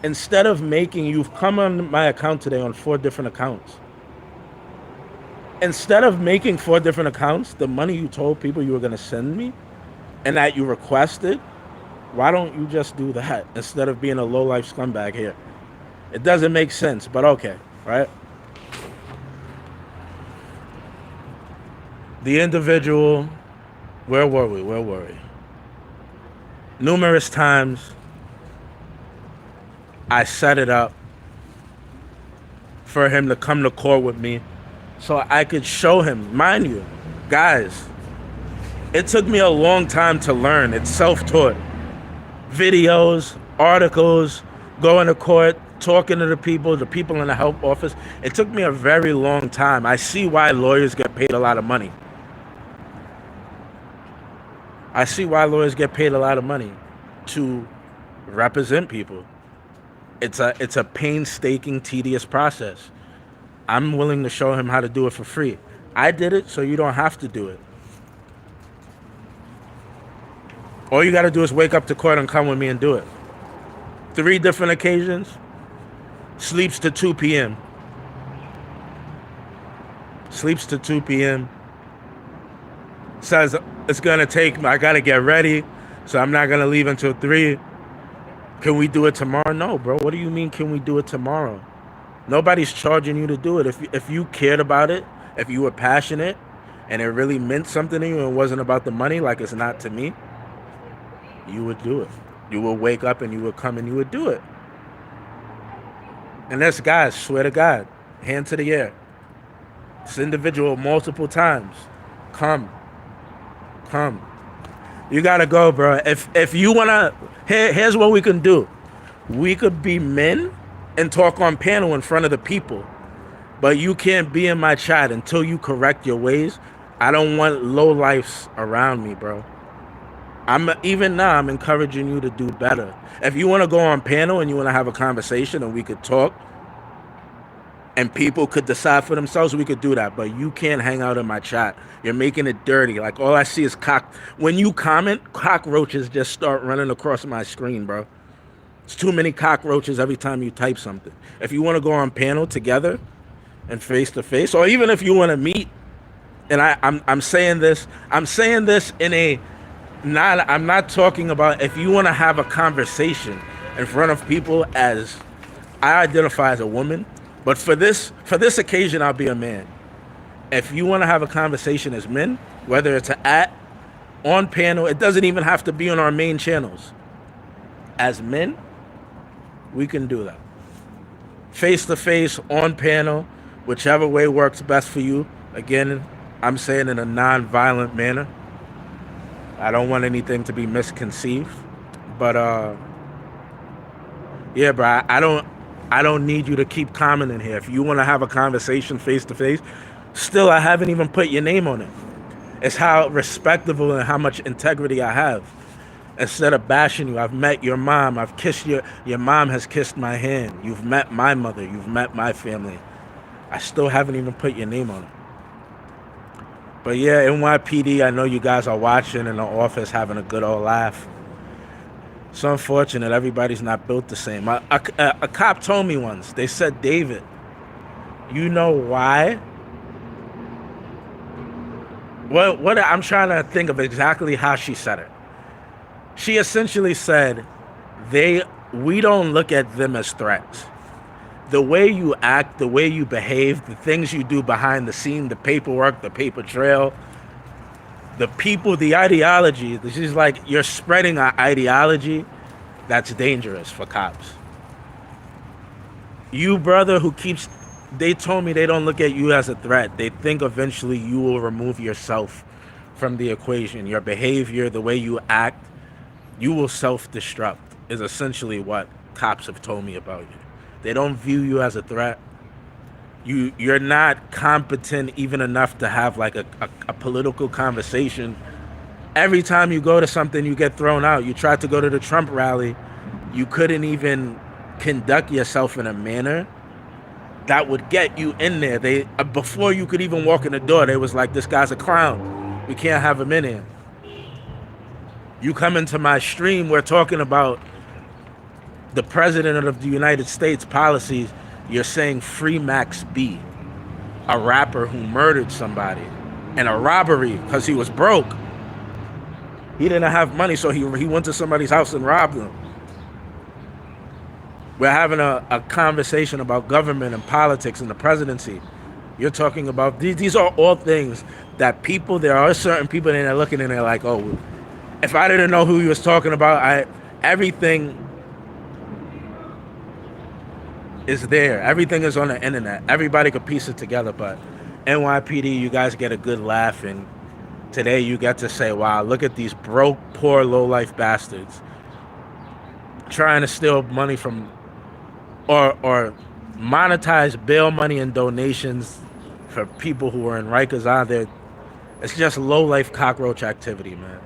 Instead of making, you've come on my account today on 4 different accounts. Instead of making 4 different accounts, the money you told people you were going to send me and that you requested, why don't you just do that instead of being a low-life scumbag here? It doesn't make sense, but okay, right? The individual, where were we? Numerous times, I set it up for him to come to court with me so I could show him. Mind you, guys, it took me a long time to learn. It's self-taught. Videos, articles, going to court, talking to the people in the help office. It took me a very long time. I see why lawyers get paid a lot of money. To represent people. It's a painstaking, tedious process. I'm willing to show him how to do it for free. I did it so you don't have to do it. All you got to do is wake up to court and come with me and do it. 3 different occasions. Sleeps to 2 p.m. Says it's going to take, I got to get ready, so I'm not going to leave until 3. Can we do it tomorrow? No, bro. What do you mean, can we do it tomorrow? Nobody's charging you to do it. If you cared about it, if you were passionate, and it really meant something to you and it wasn't about the money like it's not to me, you would do it. You would wake up and you would come and you would do it. And this guy, swear to God, hand to the air. This individual multiple times. Come. You gotta go, bro. If you wanna, here's what we can do. We could be men and talk on panel in front of the people. But you can't be in my chat until you correct your ways. I don't want low lifes around me, bro. Even now, I'm encouraging you to do better. If you want to go on panel and you want to have a conversation and we could talk and people could decide for themselves, we could do that. But you can't hang out in my chat. You're making it dirty. Like, all I see is when you comment, cockroaches just start running across my screen, bro. It's too many cockroaches every time you type something. If you want to go on panel together and face to face, or even if you want to meet, and I'm saying this in a, I'm not talking about, if you want to have a conversation in front of people, as I identify as a woman, but for this occasion, I'll be a man. If you want to have a conversation as men, whether it's on panel, it doesn't even have to be on our main channels. As men, we can do that. Face to face, on panel, whichever way works best for you. Again, I'm saying in a non-violent manner. I don't want anything to be misconceived. But yeah, bro, I don't need you to keep commenting here. If you want to have a conversation face to face, still I haven't even put your name on it. It's how respectable and how much integrity I have. Instead of bashing you, I've met your mom. I've kissed your mom has kissed my hand. You've met my mother. You've met my family. I still haven't even put your name on it. But yeah, NYPD, I know you guys are watching in the office having a good old laugh. It's unfortunate everybody's not built the same. A cop told me once, they said, David, you know why? What I'm trying to think of exactly how she said it. She essentially said, we don't look at them as threats. The way you act, the way you behave, the things you do behind the scene, the paperwork, the paper trail, the people, the ideology. This is like you're spreading an ideology that's dangerous for cops. You, brother, they told me they don't look at you as a threat. They think eventually you will remove yourself from the equation. Your behavior, the way you act, you will self-destruct is essentially what cops have told me about you. They don't view you as a threat. You're not competent even enough to have like a political conversation. Every time you go to something, you get thrown out. You tried to go to the Trump rally. You couldn't even conduct yourself in a manner that would get you in there. Before you could even walk in the door, they was like, this guy's a clown. We can't have him in here. You come into my stream, we're talking about the president of the United States policies. You're saying free Max B, a rapper who murdered somebody in a robbery because he was broke. He didn't have money, so he went to somebody's house and robbed them. We're having a conversation about government and politics and the presidency. You're talking about, these are all things that there are certain people that are looking and they're like, oh, if I didn't know who he was talking about, everything is there. Everything is on the internet. Everybody could piece it together, but NYPD, you guys get a good laugh, and today you get to say, wow, look at these broke, poor, low-life bastards trying to steal money from or monetize bail money and donations for people who are in Rikers Island. It's just low-life cockroach activity, man.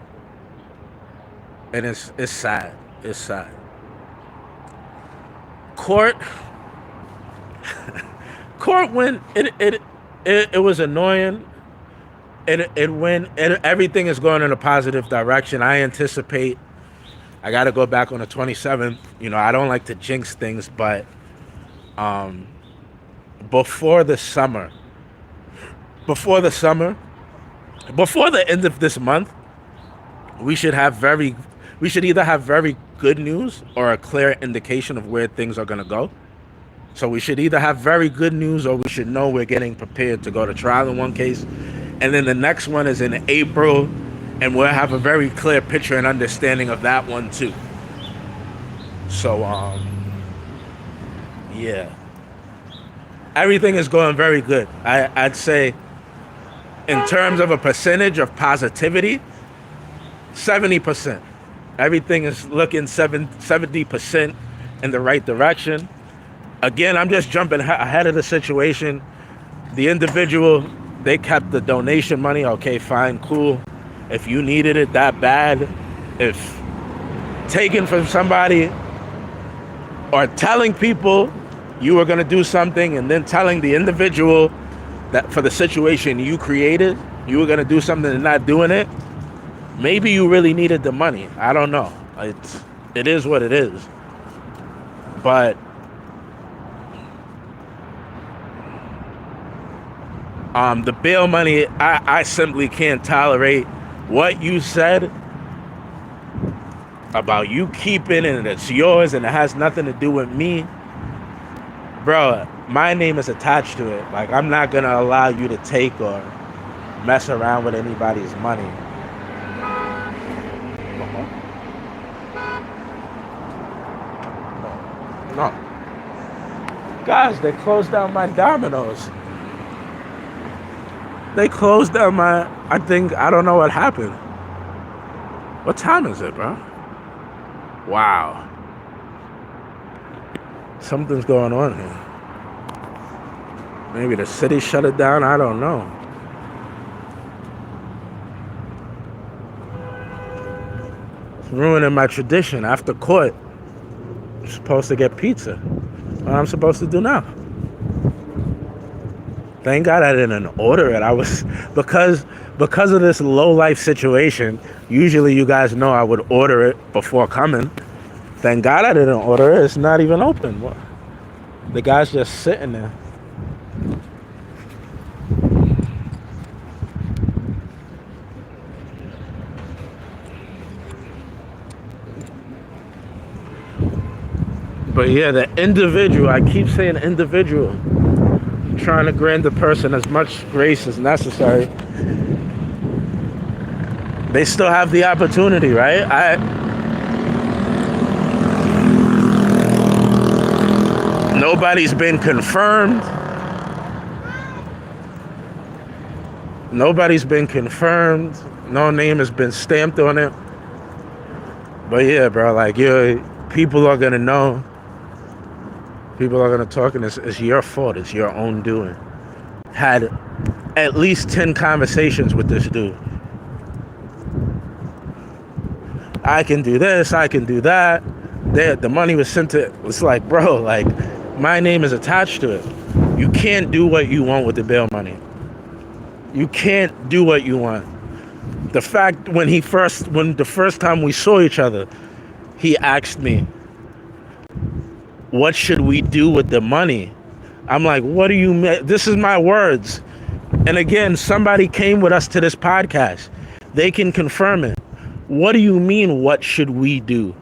And it's sad. It's sad. Court went. It was annoying. It went. Everything is going in a positive direction. I anticipate. I got to go back on the 27th. You know, I don't like to jinx things, but before the end of this month, we should either have very good news or a clear indication of where things are going to go. So we should either have very good news or we should know we're getting prepared to go to trial in one case. And then the next one is in April, and we'll have a very clear picture and understanding of that one too. So, yeah. Everything is going very good. I'd say in terms of a percentage of positivity, 70%. Everything is looking 70% in the right direction. Again, I'm just jumping ahead of the situation. The individual, they kept the donation money. Okay, fine, cool. If you needed it that bad, if taken from somebody or telling people you were going to do something and then telling the individual that for the situation you created, you were going to do something and not doing it, maybe you really needed the money. I don't know. It is what it is. But the bail money, I simply can't tolerate what you said about you keeping it and it's yours and it has nothing to do with me. Bro, my name is attached to it. Like, I'm not going to allow you to take or mess around with anybody's money. No. Guys, they closed down my Domino's. They closed down I don't know what happened. What time is it, bro? Wow. Something's going on here. Maybe the city shut it down. I don't know. It's ruining my tradition. After court, I'm supposed to get pizza. What I'm supposed to do now? Thank God I didn't order it. I was because of this low life situation. Usually, you guys know I would order it before coming. Thank God I didn't order it. It's not even open. The guy's just sitting there. But yeah, the individual, I keep saying individual, trying to grant the person as much grace as necessary. They still have the opportunity, right? Nobody's been confirmed. Nobody's been confirmed. No name has been stamped on it. But yeah, bro, like, people are gonna know. People are gonna talk, and it's your fault. It's your own doing. Had at least 10 conversations with this dude. I can do this. I can do that. The money was sent to. It's like, bro, like, my name is attached to it. You can't do what you want with the bail money. You can't do what you want. The fact when the first time we saw each other, he asked me, what should we do with the money? I'm like, what do you mean? This is my words. And again, somebody came with us to this podcast. They can confirm it. What do you mean, what should we do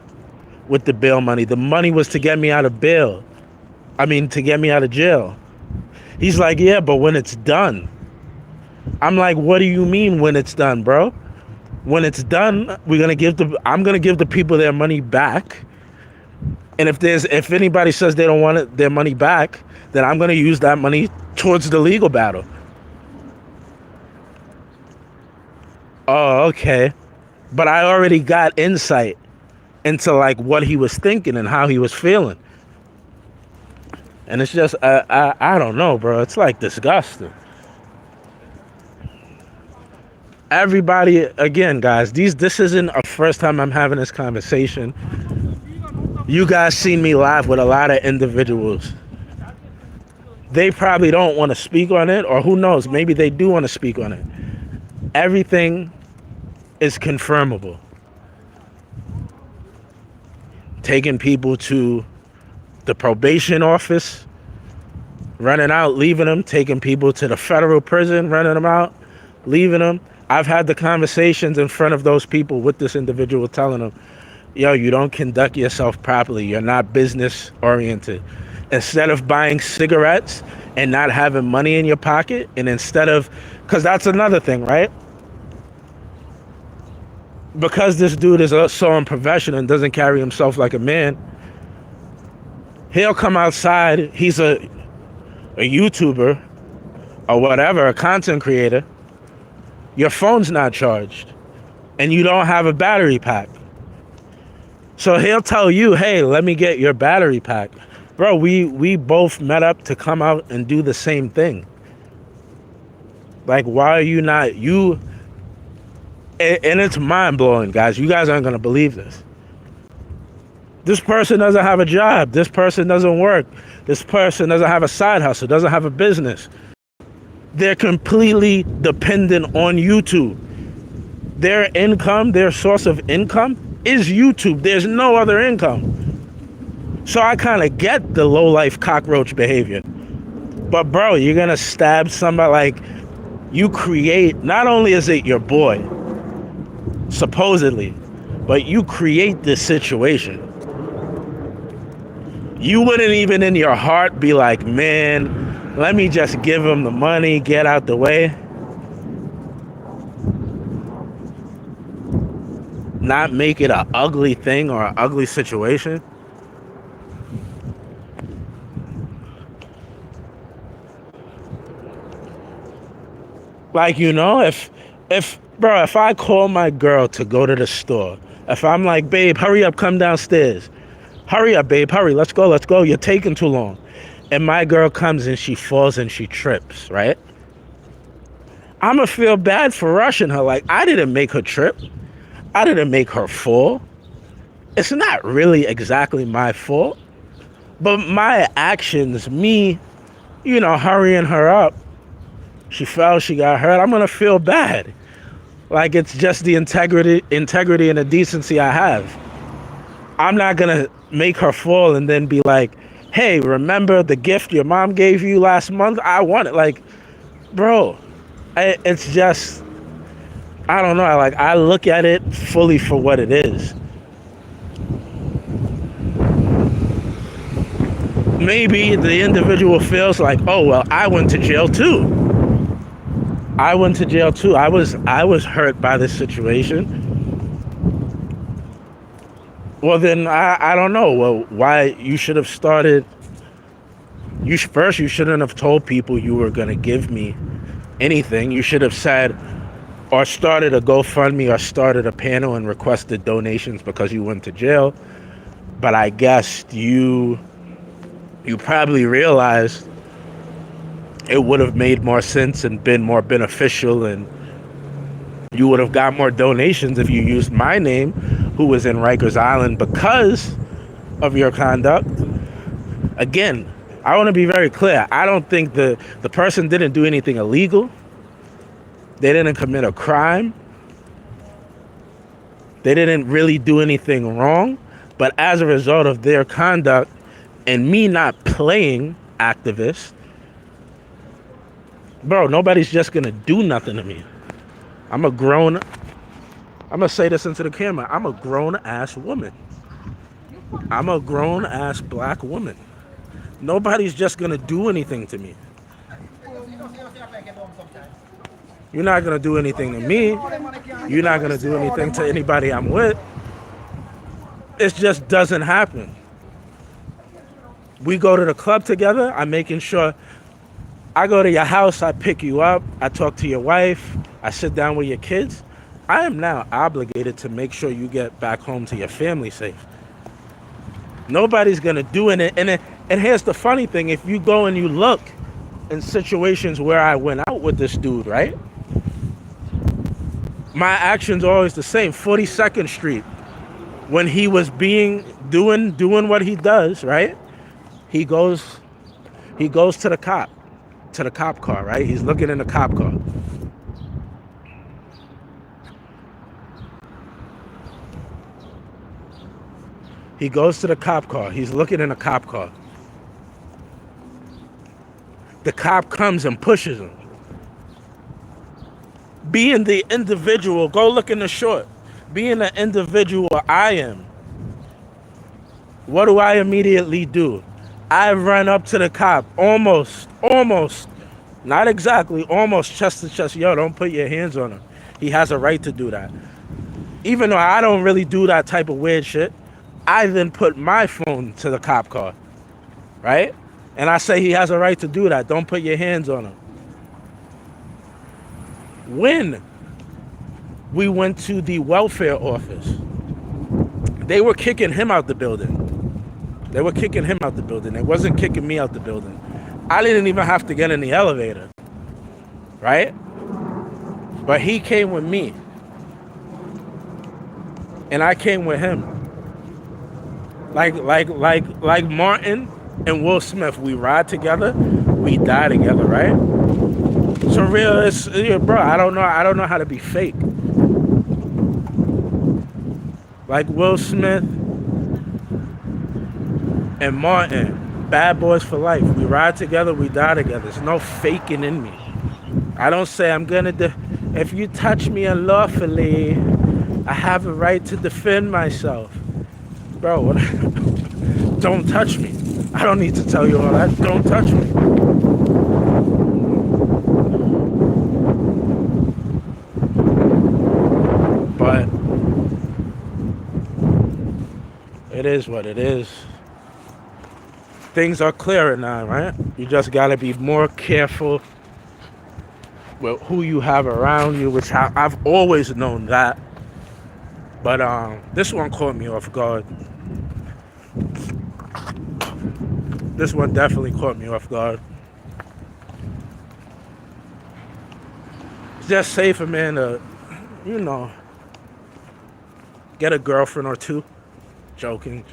with the bail money? The money was to get me out of bail. To get me out of jail. He's like, yeah, but when it's done. I'm like, what do you mean when it's done, bro? When it's done, I'm gonna give the people their money back. And if anybody says they don't want their money back, then I'm gonna use that money towards the legal battle. Oh, okay. But I already got insight into like what he was thinking and how he was feeling. And it's just, I don't know, bro. It's like disgusting. Everybody, again, guys, this isn't a first time I'm having this conversation. You guys seen me live with a lot of individuals. They probably don't want to speak on it, or who knows, maybe they do want to speak on it. Everything is confirmable. Taking people to the probation office, running out, leaving them, taking people to the federal prison, running them out, leaving them. I've had the conversations in front of those people with this individual telling them, yo, you don't conduct yourself properly. You're not business oriented. Instead of buying cigarettes and not having money in your pocket, and because that's another thing, right? Because this dude is so unprofessional and doesn't carry himself like a man, he'll come outside. He's a YouTuber or whatever, a content creator. Your phone's not charged and you don't have a battery pack. So he'll tell you, hey, let me get your battery pack. Bro, we both met up to come out and do the same thing. Like, why are you not, and it's mind-blowing, guys. You guys aren't going to believe this. This person doesn't have a job. This person doesn't work. This person doesn't have a side hustle, doesn't have a business. They're completely dependent on YouTube. Their income, their source of income is YouTube. There's no other income. So I kind of get the low-life cockroach behavior. But bro, you're going to stab somebody. Like, you create, not only is it your boy, supposedly, but you create this situation. You wouldn't even in your heart be like, man, let me just give him the money, get out the way. Not make it an ugly thing or an ugly situation. Like, if I call my girl to go to the store If I'm like, babe, hurry up, come downstairs. Hurry up, babe, hurry, let's go. You're taking too long. And my girl comes and she falls and she trips, right? I'm gonna feel bad for rushing her. Like, I didn't make her trip. I didn't make her fall. It's not really exactly my fault. But my actions, me, hurrying her up, she fell, she got hurt, I'm gonna feel bad. Like, it's just the integrity and the decency I have. I'm not gonna make her fall and then be like, hey, remember the gift your mom gave you last month? I want it. Like, bro, it's just, I don't know. I look at it fully for what it is. Maybe the individual feels like, oh, well, I went to jail too. I was hurt by this situation. Well, then I don't know. Well, why you should have started. You shouldn't have told people you were going to give me anything. You should have said, or started a GoFundMe, or started a panel and requested donations because you went to jail. But I guess you probably realized it would have made more sense and been more beneficial, and you would have got more donations if you used my name, who was in Rikers Island, because of your conduct. Again, I want to be very clear. I don't think the person didn't do anything illegal. They didn't commit a crime. They didn't really do anything wrong. But as a result of their conduct and me not playing activist, bro, nobody's just going to do nothing to me. I'm going to say this into the camera. I'm a grown-ass woman. I'm a grown-ass black woman. Nobody's just going to do anything to me. You're not going to do anything to me. You're not going to do anything to anybody I'm with. It just doesn't happen. We go to the club together. I'm making sure I go to your house. I pick you up. I talk to your wife. I sit down with your kids. I am now obligated to make sure you get back home to your family safe. Nobody's going to do it. And here's the funny thing. If you go and you look in situations where I went out with this dude, right? My actions are always the same. 42nd Street. When he was doing what he does, right? He goes to the cop car, right? He's looking in the cop car. He goes to the cop car. He's looking in the cop car. The cop comes and pushes him. Being the individual, go look in the short. Being the individual I am, what do I immediately do? I run up to the cop, almost, not exactly, almost chest to chest. Yo, don't put your hands on him. He has a right to do that. Even though I don't really do that type of weird shit, I then put my phone to the cop car, right? And I say he has a right to do that. Don't put your hands on him. When we went to the welfare office, they were kicking him out the building. They wasn't kicking me out the building. I didn't even have to get in the elevator, right? But he came with me, and I came with him. Like Martin and Will Smith, we ride together, we die together, right? So real, bro. I don't know how to be fake. Like Will Smith and Martin, bad boys for life. We ride together, we die together. There's no faking in me. I don't say I'm gonna. If you touch me unlawfully, I have a right to defend myself, bro. Don't touch me. I don't need to tell you all that. Don't touch me. But it is what it is. Things are clearer now, right? You just gotta be more careful with who you have around you, which I've always known that. But this one caught me off guard. This one definitely caught me off guard. It's just safe for man to, you know, get a girlfriend or two. Joking.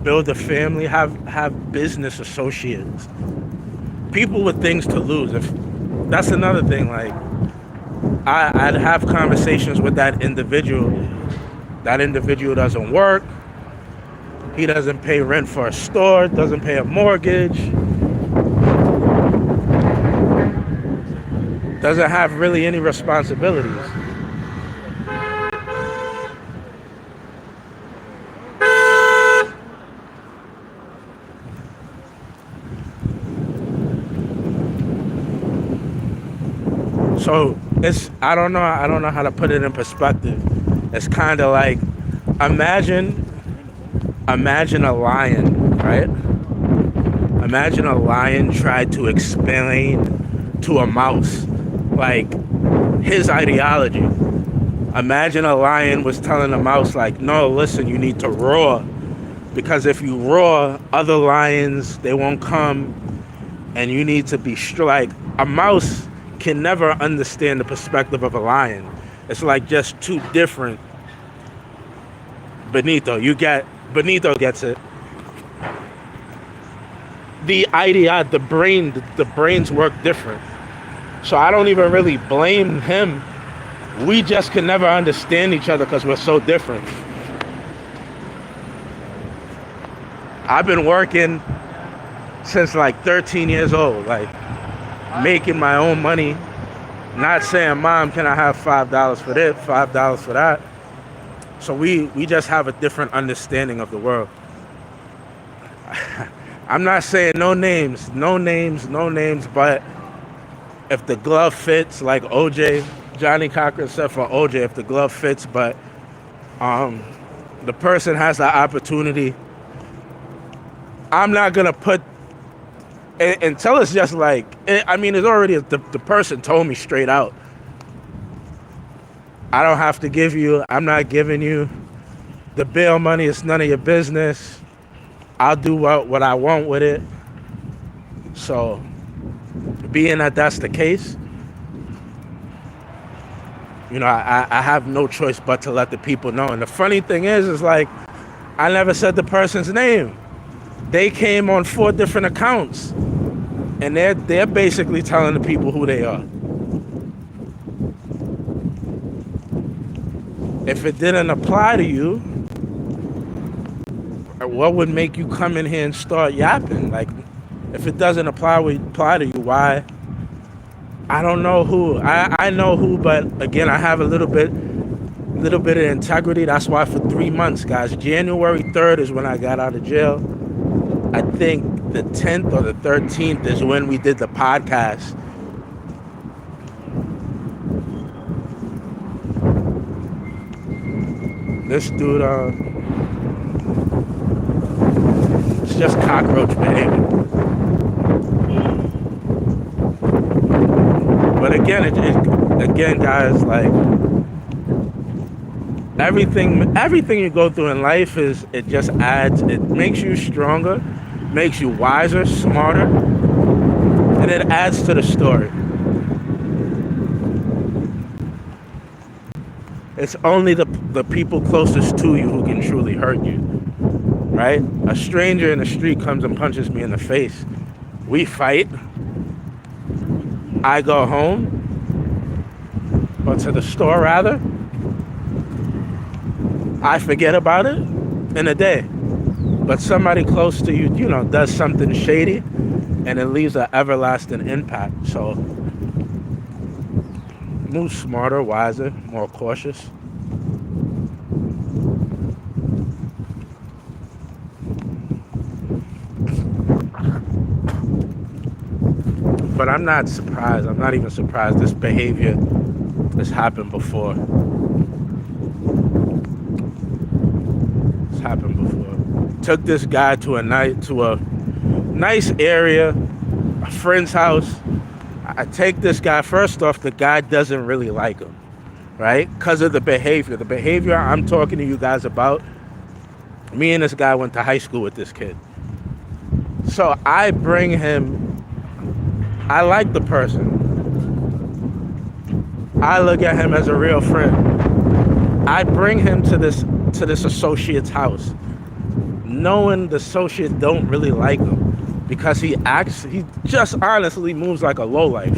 Build a family, have business associates. People with things to lose. If that's another thing, like I'd have conversations with that individual. That individual doesn't work. He doesn't pay rent for a store, doesn't pay a mortgage, doesn't have really any responsibilities. So I don't know how to put it in perspective. It's kind of like imagine a lion, right? Imagine a lion tried to explain to a mouse like his ideology. Imagine a lion was telling a mouse like, no, listen, you need to roar, because if you roar, other lions, they won't come, and you need to be like a mouse can never understand the perspective of a lion. It's like just two different. Benito gets it. The brains work different. So I don't even really blame him. We just can never understand each other because we're so different. I've been working since like 13 years old, like making my own money, not saying, Mom, can I have $5 for this, $5 for that? So we just have a different understanding of the world. I'm not saying no names, but if the glove fits, like OJ, Johnny Cochran said for OJ, if the glove fits, but the person has the opportunity, I'm not gonna put, until it's just like, I mean, it's already, the person told me straight out, I don't have to give you, I'm not giving you the bail money, it's none of your business. I'll do what I want with it. So, being that that's the case, you know, I have no choice but to let the people know. And the funny thing is like, I never said the person's name. They came on 4 different accounts, and they're basically telling the people who they are. If it didn't apply to you, what would make you come in here and start yapping? Like, if it doesn't apply to you, why? I don't know who. I know who, but again, I have a little bit of integrity. That's why for 3 months, guys, January 3rd is when I got out of jail. I think the 10th or the 13th is when we did the podcast. This dude, it's just cockroach behavior. But again, guys, like everything you go through in life it just adds, it makes you stronger, makes you wiser, smarter, and it adds to the story. It's only the people closest to you who can truly hurt you, right? A stranger in the street comes and punches me in the face. We fight. I go home, or to the store rather. I forget about it in a day. But somebody close to you, you know, does something shady, and it leaves an everlasting impact. So move smarter, wiser, more cautious. But I'm not surprised. I'm not even surprised. This behavior has happened before. It's happened before. Took this guy to a nice area, a friend's house. I take this guy, first off, the guy doesn't really like him. right? Because of the behavior. The behavior I'm talking to you guys about, me and this guy went to high school with this kid. So I bring him, I like the person. I look at him as a real friend. I bring him to this associate's house, knowing the associate don't really like him because he just honestly moves like a lowlife.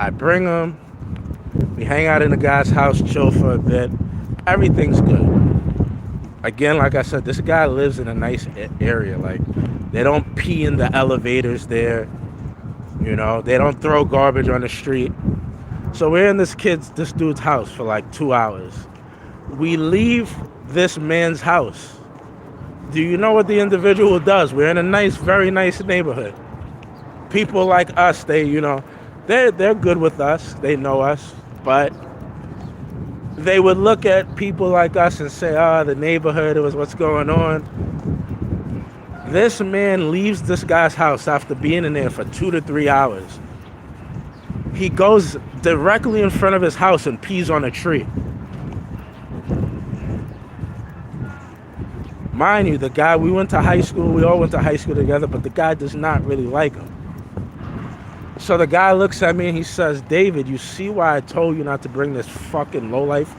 I bring him, we hang out in the guy's house, chill for a bit. Everything's good. Again, like I said, this guy lives in a nice area. Like, they don't pee in the elevators there. You know, they don't throw garbage on the street. So we're in this dude's house for like 2 hours. We leave this man's house. Do you know what the individual does? We're in a nice, very nice neighborhood. People like us, they're good with us. They know us, but they would look at people like us and say, the neighborhood, it was what's going on. This man leaves this guy's house after being in there for 2 to 3 hours. He goes directly in front of his house and pees on a tree. Mind you, the guy, we all went to high school together, but the guy does not really like him. So the guy looks at me and he says, David, you see why I told you not to bring this fucking lowlife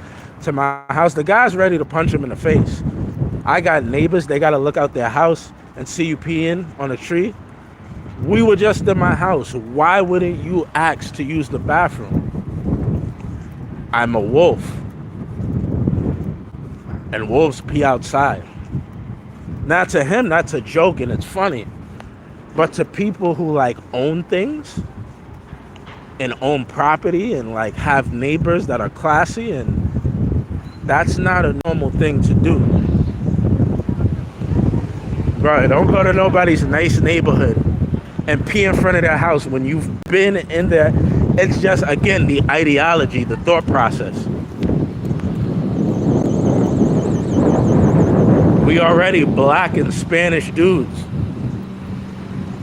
to my house? The guy's ready to punch him in the face. I got neighbors, they got to look out their house and see you peeing on a tree. We were just in my house. Why wouldn't you ask to use the bathroom? I'm a wolf. And wolves pee outside. Now to him, that's a joke and it's funny. But to people who like own things and own property and like have neighbors that are classy, and that's not a normal thing to do. Bro, don't go to nobody's nice neighborhood and pee in front of their house when you've been in there. It's just, again, the ideology, the thought process. We already black and Spanish dudes.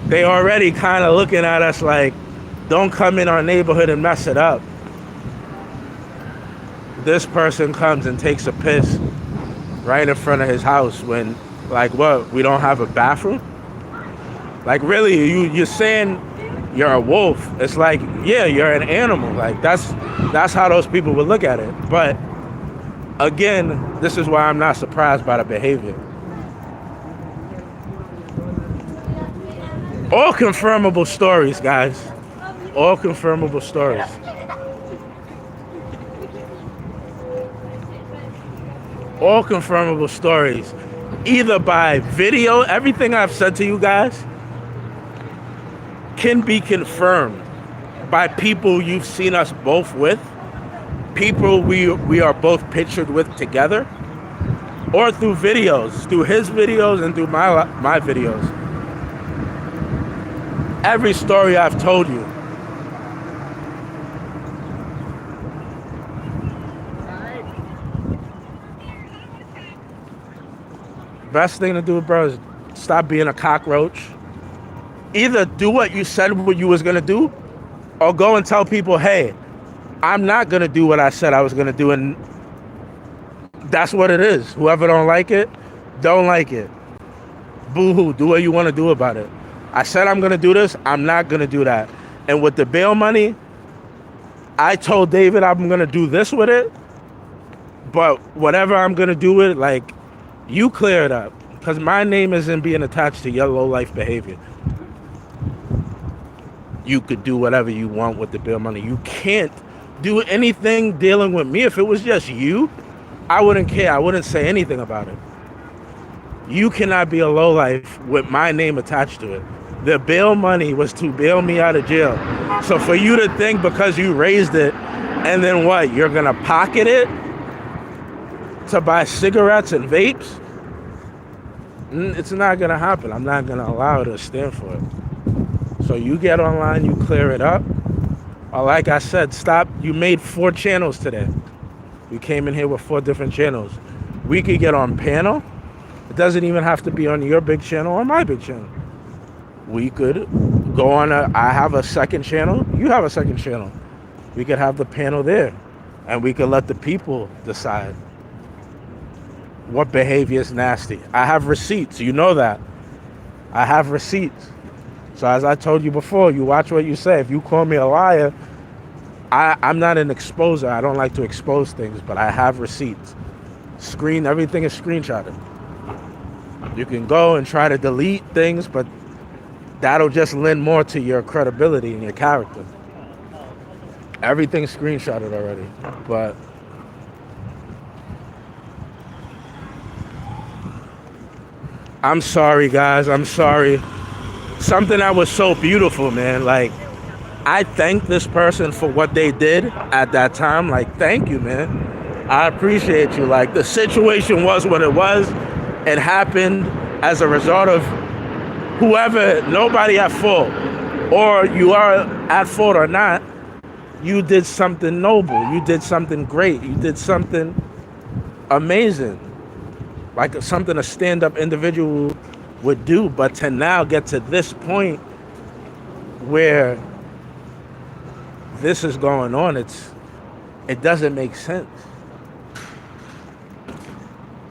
They already kind of looking at us like, don't come in our neighborhood and mess it up. This person comes and takes a piss right in front of his house when, like, what, we don't have a bathroom? Like, really, you're saying you're a wolf. It's like, yeah, you're an animal. Like, that's how those people would look at it. But again, this is why I'm not surprised by the behavior. All confirmable stories, guys. All confirmable stories. All confirmable stories. Either by video, everything I've said to you guys can be confirmed by people you've seen us both with, people we are both pictured with together, or through videos, through his videos and through my videos. Every story I've told you. Best thing to do, bro, is stop being a cockroach. Either do what you said what you was gonna do, or go and tell people, hey, I'm not gonna do what I said I was gonna do, and that's what it is. Whoever don't like it, don't like it. Boo-hoo, do what you wanna do about it. I said I'm gonna do this, I'm not gonna do that. And with the bail money, I told David I'm gonna do this with it, but whatever I'm gonna do with it, like, you clear it up, because my name isn't being attached to your low life behavior. You could do whatever you want with the bail money. You can't do anything dealing with me. If it was just you, I wouldn't care. I wouldn't say anything about it. You cannot be a low life with my name attached to it. The bail money was to bail me out of jail. So for you to think because you raised it, and then what, you're gonna pocket it to buy cigarettes and vapes? It's not gonna happen. I'm not gonna allow it to stand for it. So you get online, you clear it up. Or like I said, stop. You made 4 channels today. We came in here with 4 different channels. We could get on panel. It doesn't even have to be on your big channel or my big channel. We could go on I have a second channel. You have a second channel. We could have the panel there, and we could let the people decide what behavior is nasty. I have receipts. You know that. I have receipts. So as I told you before, you watch what you say. If you call me a liar, I'm not an exposer. I don't like to expose things, but I have receipts. Everything is screenshotted. You can go and try to delete things, but that'll just lend more to your credibility and your character. Everything's screenshotted already, but I'm sorry, guys. I'm sorry. Something that was so beautiful, man. Like, I thank this person for what they did at that time. Like, thank you, man. I appreciate you. Like, the situation was what it was. It happened as a result of whoever, nobody at fault. Or you are at fault or not, you did something noble. You did something great. You did something amazing. Like something a stand-up individual would do. But to now get to this point where this is going on, it doesn't make sense.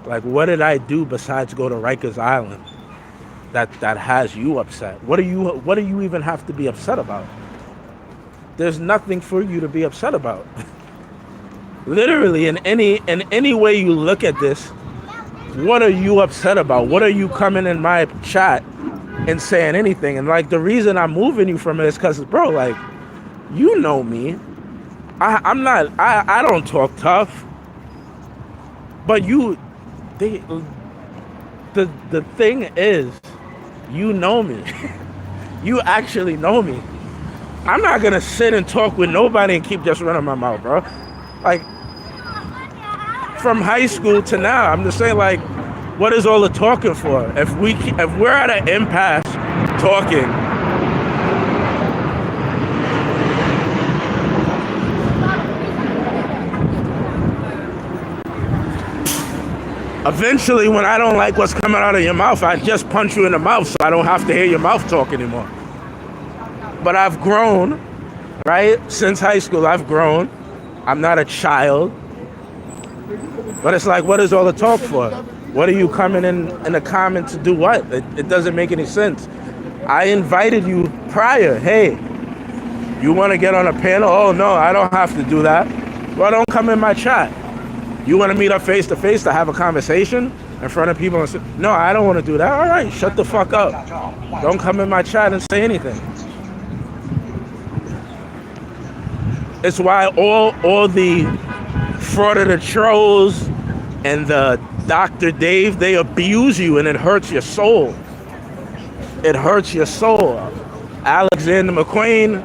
Like, what did I do besides go to Rikers Island that has you upset? What do you even have to be upset about? There's nothing for you to be upset about. Literally, in any way you look at this, what are you upset about? What are you coming in my chat and saying anything? And like, the reason I'm moving you from it is because, bro, like, you know me. I don't talk tough. But the thing is, you know me. You actually know me. I'm not gonna sit and talk with nobody and keep just running my mouth, bro. Like, from high school to now, I'm just saying, like, what is all the talking for? If we're at an impasse talking, eventually, when I don't like what's coming out of your mouth, I just punch you in the mouth so I don't have to hear your mouth talk anymore. But I've grown, right? Since high school, I've grown. I'm not a child. But it's like, what is all the talk for? What are you coming in the comments to do what? It doesn't make any sense. I invited you prior. Hey, you want to get on a panel? Oh, no, I don't have to do that. Well, don't come in my chat. You want to meet up face to face to have a conversation in front of people and say, no, I don't want to do that. All right, shut the fuck up. Don't come in my chat and say anything. It's why all the fraud of the trolls and the Dr. Dave, they abuse you and it hurts your soul. It hurts your soul. Alexander McQueen,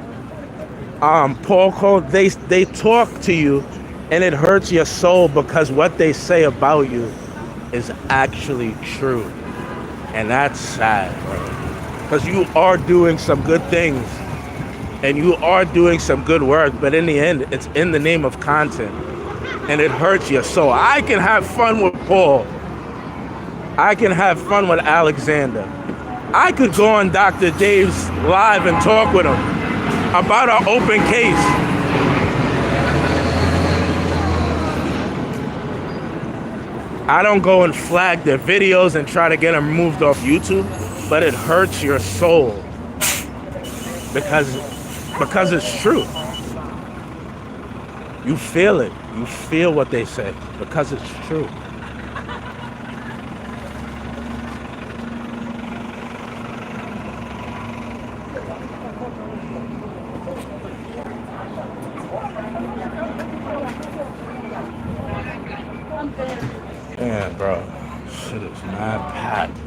Paul Cole, they talk to you and it hurts your soul because what they say about you is actually true. And that's sad, bro. Because you are doing some good things and you are doing some good work, but in the end, it's in the name of content. And it hurts your soul. I can have fun with Paul. I can have fun with Alexander. I could go on Dr. Dave's live and talk with him about an open case. I don't go and flag their videos and try to get them removed off YouTube, but it hurts your soul because it's true. You feel it. You feel what they say because it's true. Yeah, bro. Shit is mad packed.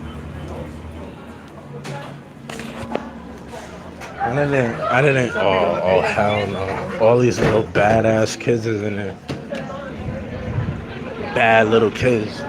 I didn't, oh hell no. All these little badass kids is in there. Bad little kids.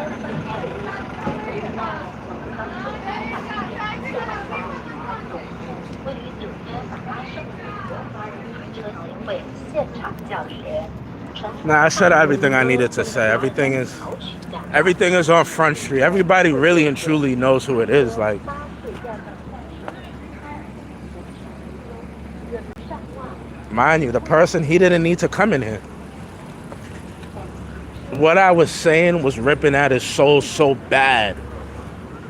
Nah, I said everything I needed to say. Everything is on Front Street. Everybody really and truly knows who it is. Like, Mind you, the person, he didn't need to come in here. What I was saying was ripping at his soul so bad.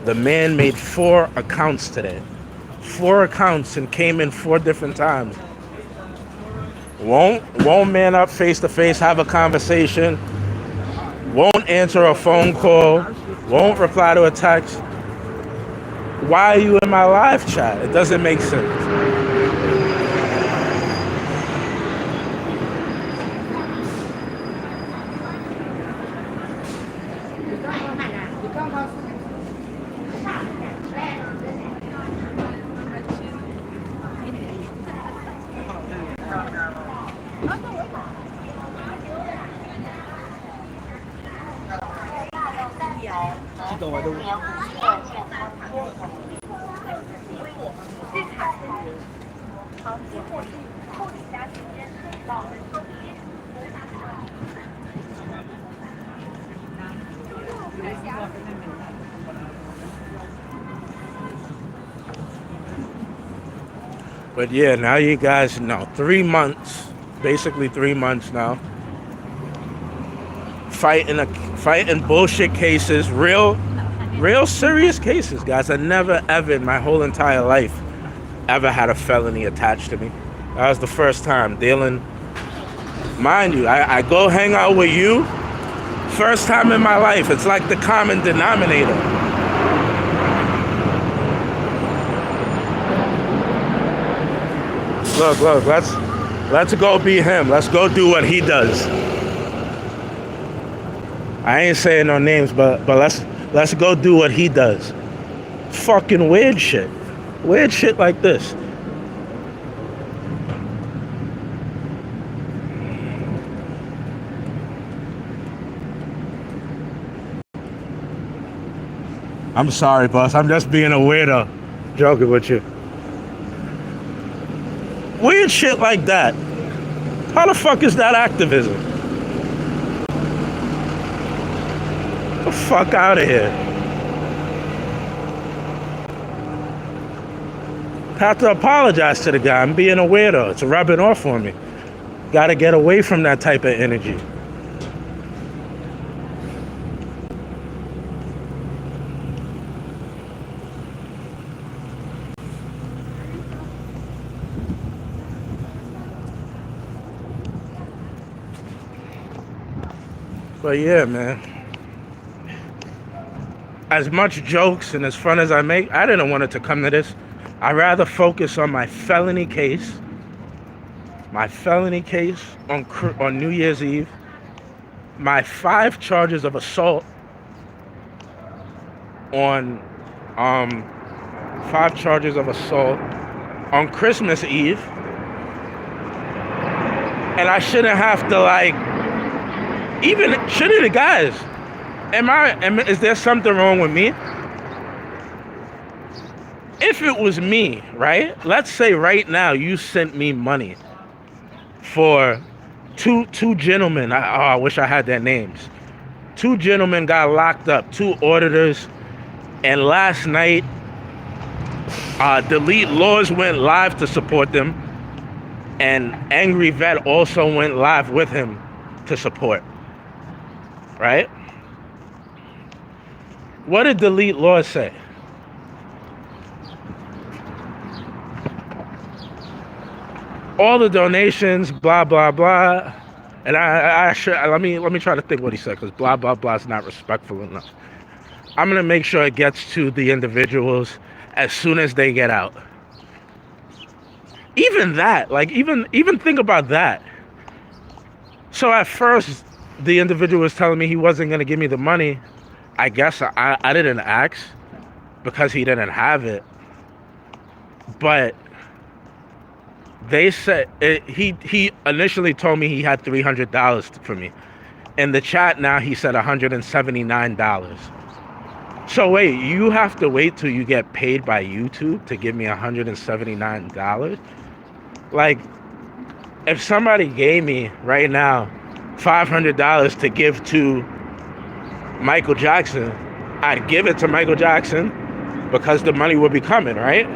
The man made 4 accounts today. 4 accounts and came in 4 different times. Won't man up face to face, have a conversation. Won't answer a phone call. Won't reply to a text. Why are you in my live chat? It doesn't make sense. But yeah, now you guys know. 3 months, basically 3 months now. Fighting bullshit cases, real serious cases, guys. I never ever in my whole entire life ever had a felony attached to me. That was the first time dealing. Mind you, I go hang out with you. First time in my life. It's like the common denominator. Look, let's go be him. Let's go do what he does. I ain't saying no names, but let's go do what he does. Fucking weird shit like this. I'm sorry, boss. I'm just being a weirdo. Joking with you. Weird shit like that. How the fuck is that activism? Get the fuck out of here. Have to apologize to the guy. I'm being a weirdo. It's rubbing off on me. Gotta get away from that type of energy. But yeah, man. As much jokes and as fun as I make, I didn't want it to come to this. I'd rather focus on my felony case. My felony case on New Year's Eve. My 5 charges of assault on 5 charges of assault on Christmas Eve. And I shouldn't have to even shouldn't it, guys? Is there something wrong with me? If it was me, right? Let's say right now you sent me money for two gentlemen. I wish I had their names. 2 gentlemen got locked up, 2 auditors, and last night, Delete Laws went live to support them, and Angry Vet also went live with him to support. Right? What did Delete Laws say? All the donations, blah blah blah, and I should let me try to think what he said, because blah blah blah is not respectful enough. I'm gonna make sure it gets to the individuals as soon as they get out. Even that, even think about that. So at first, the individual was telling me he wasn't gonna give me the money. I guess I didn't ask because he didn't have it, but they said he initially told me he had $300 for me. In the chat now he said $179. So wait, you have to wait till you get paid by YouTube to give me $179? Like, if somebody gave me right now $500 to give to Michael Jackson, I'd give it to Michael Jackson because the money would be coming, right?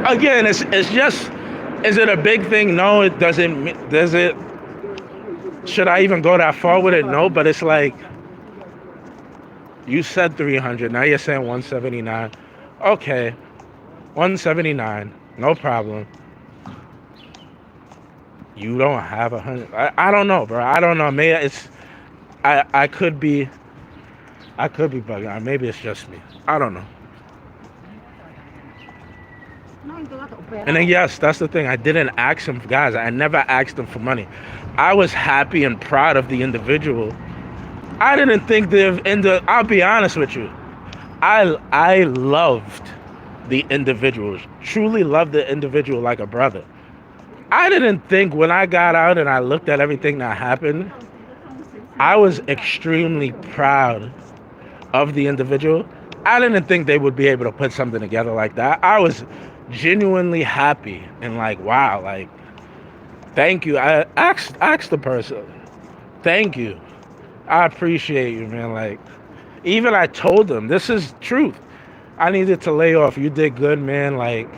Again, it's Is it a big thing? No, it doesn't. Does it? Should I even go that far with it? No, but it's like you said 300. Now you're saying 179. Okay, 179. No problem. You don't have 100. I don't know, bro. I don't know. Maybe it's. I could be. I could be bugging out. Maybe it's just me. I don't know. And then yes, that's the thing. I didn't ask him, guys. I never asked him for money. I was happy and proud of the individual. I didn't think I'll be honest with you. I loved the individual. Truly loved the individual like a brother. I didn't think when I got out and I looked at everything that happened, I was extremely proud of the individual. I didn't think they would be able to put something together like that. I was genuinely happy and like, wow, like, thank you. I asked the person, thank you. I appreciate you, man. Like, even I told them, this is truth. I needed to lay off. You did good, man. Like,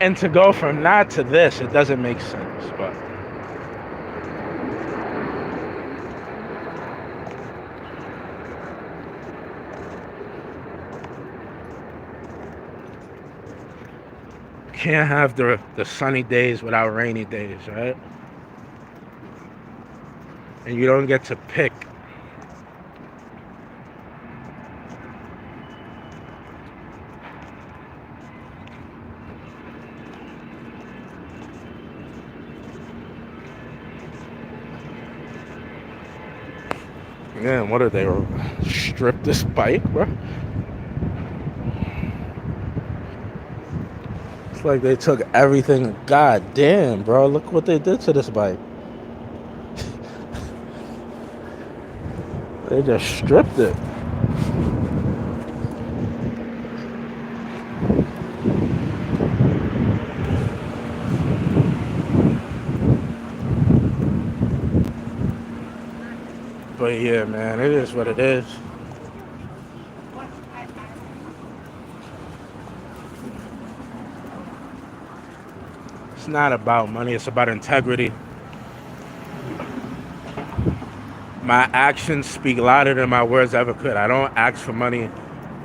and to go from that to this, it doesn't make sense, but. Can't have the sunny days without rainy days, right? And you don't get to pick. Man, what are they? Strip this bike, bro? It's like they took everything. God damn, bro. Look what they did to this bike. They just stripped it. But yeah, man, it is what it is. It's not about money, it's about integrity. My actions speak louder than my words ever could. I don't ask for money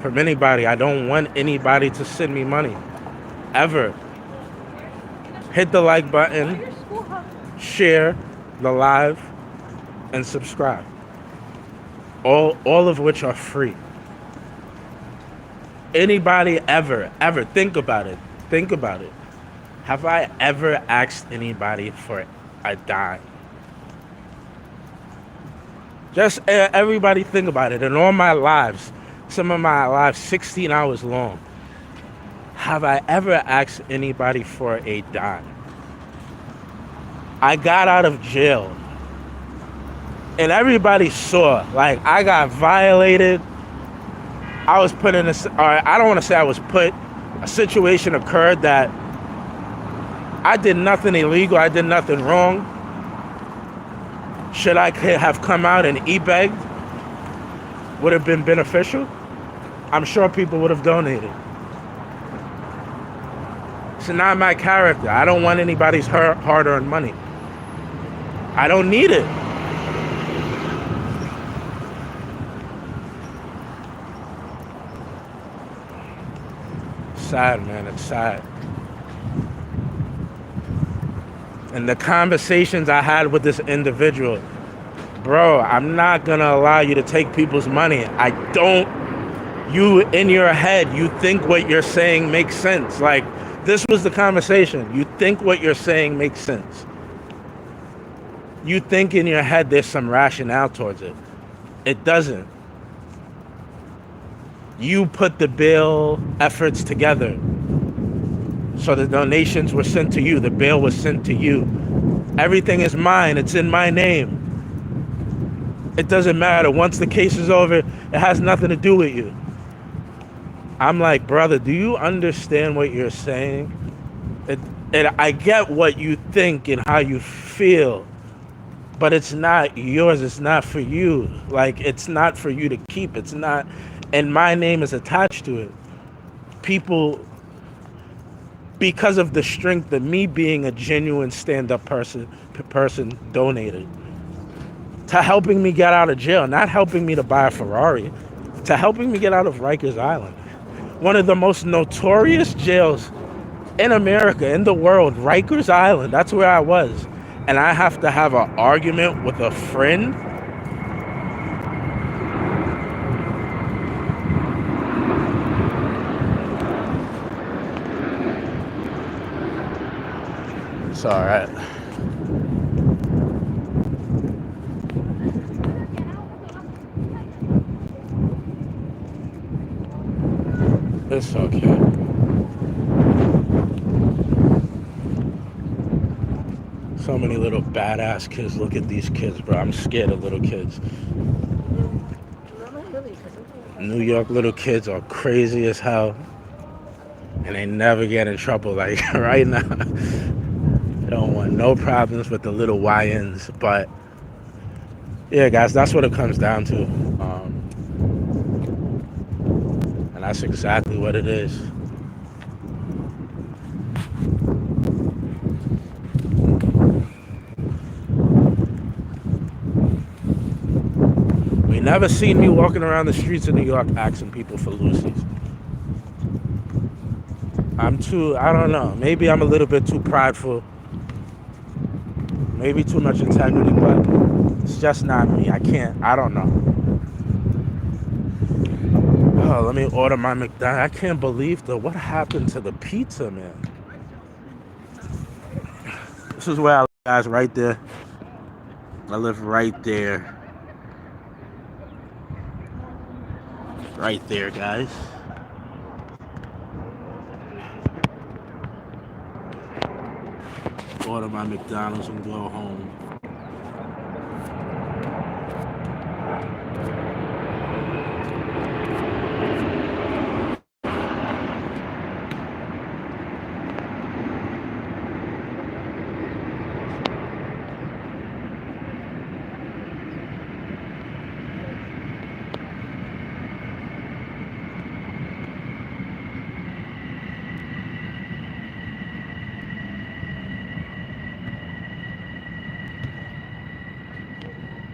from anybody. I don't want anybody to send me money. Ever. Hit the like button, share the live, and subscribe. All of which are free. Anybody ever think about it. Think about it. Have I ever asked anybody for a dime? Just everybody think about it. In all my lives, some of my lives 16 hours long, have I ever asked anybody for a dime? I got out of jail and everybody saw, like, I got violated. I was put in I don't want to say I was put, a situation occurred that I did nothing illegal, I did nothing wrong. Should I have come out and e-begged? Would have been beneficial? I'm sure people would have donated. It's not my character. I don't want anybody's hard-earned money. I don't need it. Sad, man. It's sad. And the conversations I had with this individual, bro, I'm not gonna allow you to take people's money. You in your head, you think what you're saying makes sense. Like, this was the conversation. You think what you're saying makes sense. You think in your head there's some rationale towards it. It doesn't. You put the bail efforts together. So the donations were sent to you. The bail was sent to you. Everything is mine. It's in my name. It doesn't matter. Once the case is over, it has nothing to do with you. I'm like, brother, do you understand what you're saying? And I get what you think and how you feel, but it's not yours. It's not for you. Like, it's not for you to keep. It's not, and my name is attached to it. people, because of the strength of me being a genuine stand-up person donated to helping me get out of jail, not helping me to buy a Ferrari, to helping me get out of Rikers Island, one of the most notorious jails in America, in the world. Rikers Island, that's where I was. And I have to have an argument with a friend. It's all right. It's okay. So many little badass kids. Look at these kids, bro. I'm scared of little kids. New York little kids are crazy as hell. And they never get in trouble. Like right now, they don't want no problems with the little YNs. But yeah, guys, that's what it comes down to. And that's exactly what it is. You never seen me walking around the streets of New York asking people for Lucy's. I don't know, maybe I'm a little bit too prideful, maybe too much integrity, but it's just not me. I don't know. Oh, let me order my McDonald's. I can't believe what happened to the pizza, man. This is where I live, guys, right there. I live right there. Right there, guys. Order my McDonald's and go home.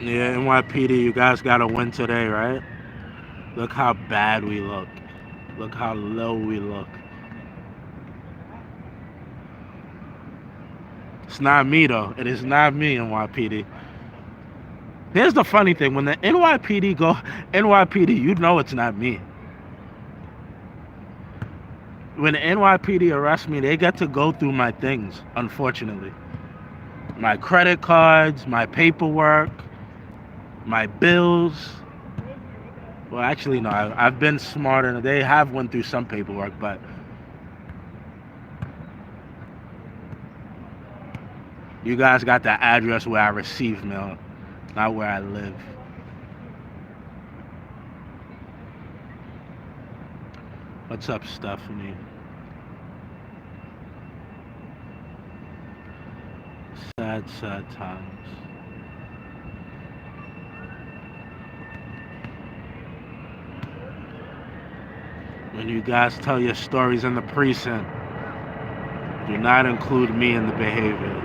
Yeah, NYPD, you guys got to win today, right? Look how bad we look. Look how low we look. It's not me, though. It is not me, NYPD. Here's the funny thing. When the NYPD go, NYPD, you know it's not me. When the NYPD arrests me, they get to go through my things, unfortunately. My credit cards, my paperwork, my bills. Well, actually, no, I've been smarter. They have went through some paperwork, but you guys got the address where I receive mail, not where I live. What's up, Stephanie? Sad, sad times. When you guys tell your stories in the precinct, do not include me in the behavior.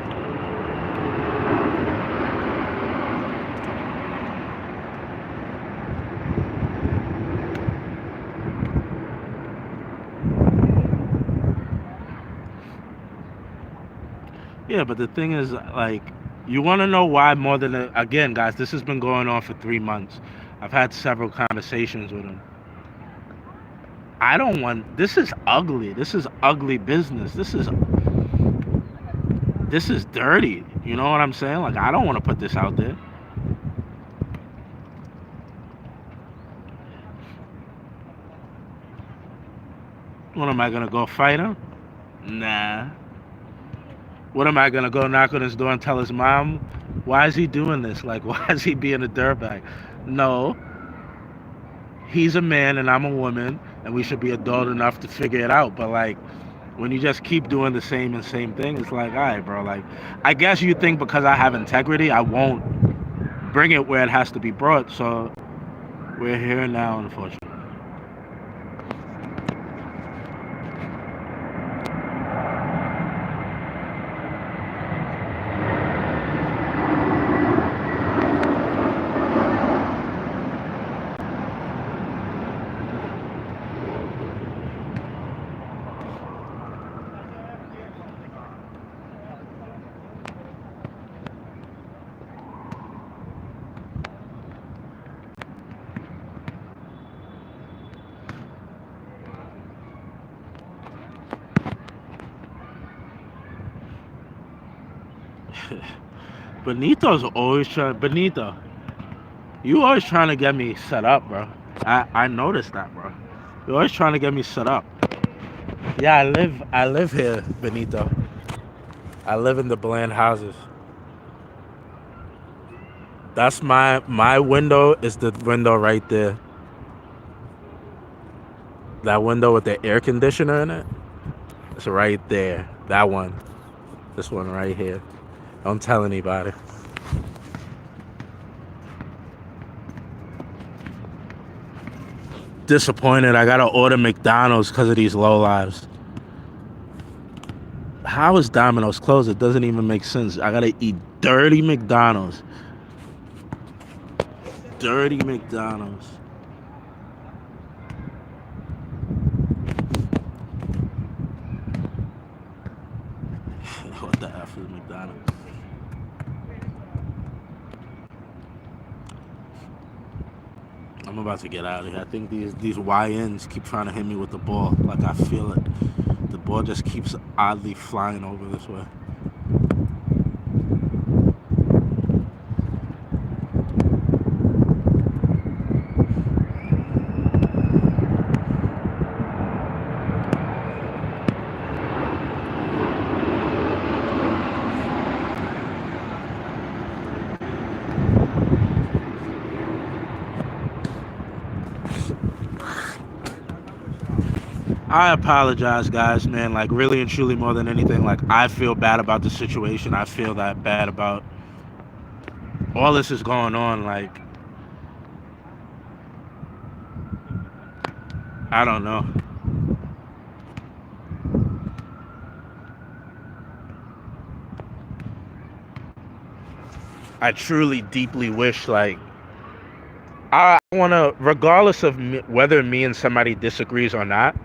Yeah, but the thing is, like, you want to know why more than again, guys, this has been going on for 3 months. I've had several conversations with him. I don't want, this is ugly. This is ugly business. This is dirty. You know what I'm saying? Like, I don't want to put this out there. What, am I going to go fight him? Nah. What, am I going to go knock on his door and tell his mom, why is he doing this? Like, why is he being a dirtbag? No. He's a man and I'm a woman, and we should be adult enough to figure it out. But, like, when you just keep doing the same thing, it's like, all right, bro. Like, I guess you think because I have integrity, I won't bring it where it has to be brought. So we're here now, unfortunately. Benito's always trying. Benito, you always trying to get me set up, bro. I noticed that, bro. You're always trying to get me set up. Yeah, I live here, Benito. I live in the Bland houses. That's my window is the window right there. That window with the air conditioner in it. It's right there. That one. This one right here. Don't tell anybody. Disappointed. I gotta order McDonald's because of these low lives. How is Domino's closed? It doesn't even make sense. I gotta eat dirty McDonald's. Dirty McDonald's. What the F is McDonald's? I'm about to get out of here. I think these YNs keep trying to hit me with the ball. Like I feel it. The ball just keeps oddly flying over this way. I apologize, guys, man. Like, really and truly, more than anything, like, I feel bad about the situation. I feel that bad about all this is going on. Like, I don't know. I truly, deeply wish, like, I want to, regardless of whether me and somebody disagrees or not,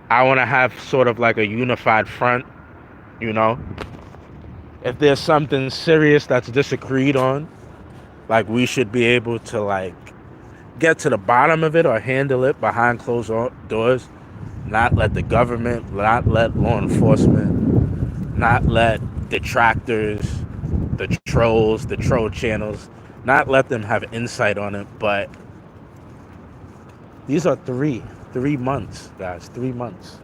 I want to have sort of like a unified front, you know? If there's something serious that's disagreed on, like we should be able to like get to the bottom of it or handle it behind closed doors, not let the government, not let law enforcement, not let detractors, the trolls, the troll channels, not let them have insight on it. But these are 3 months, guys. 3 months.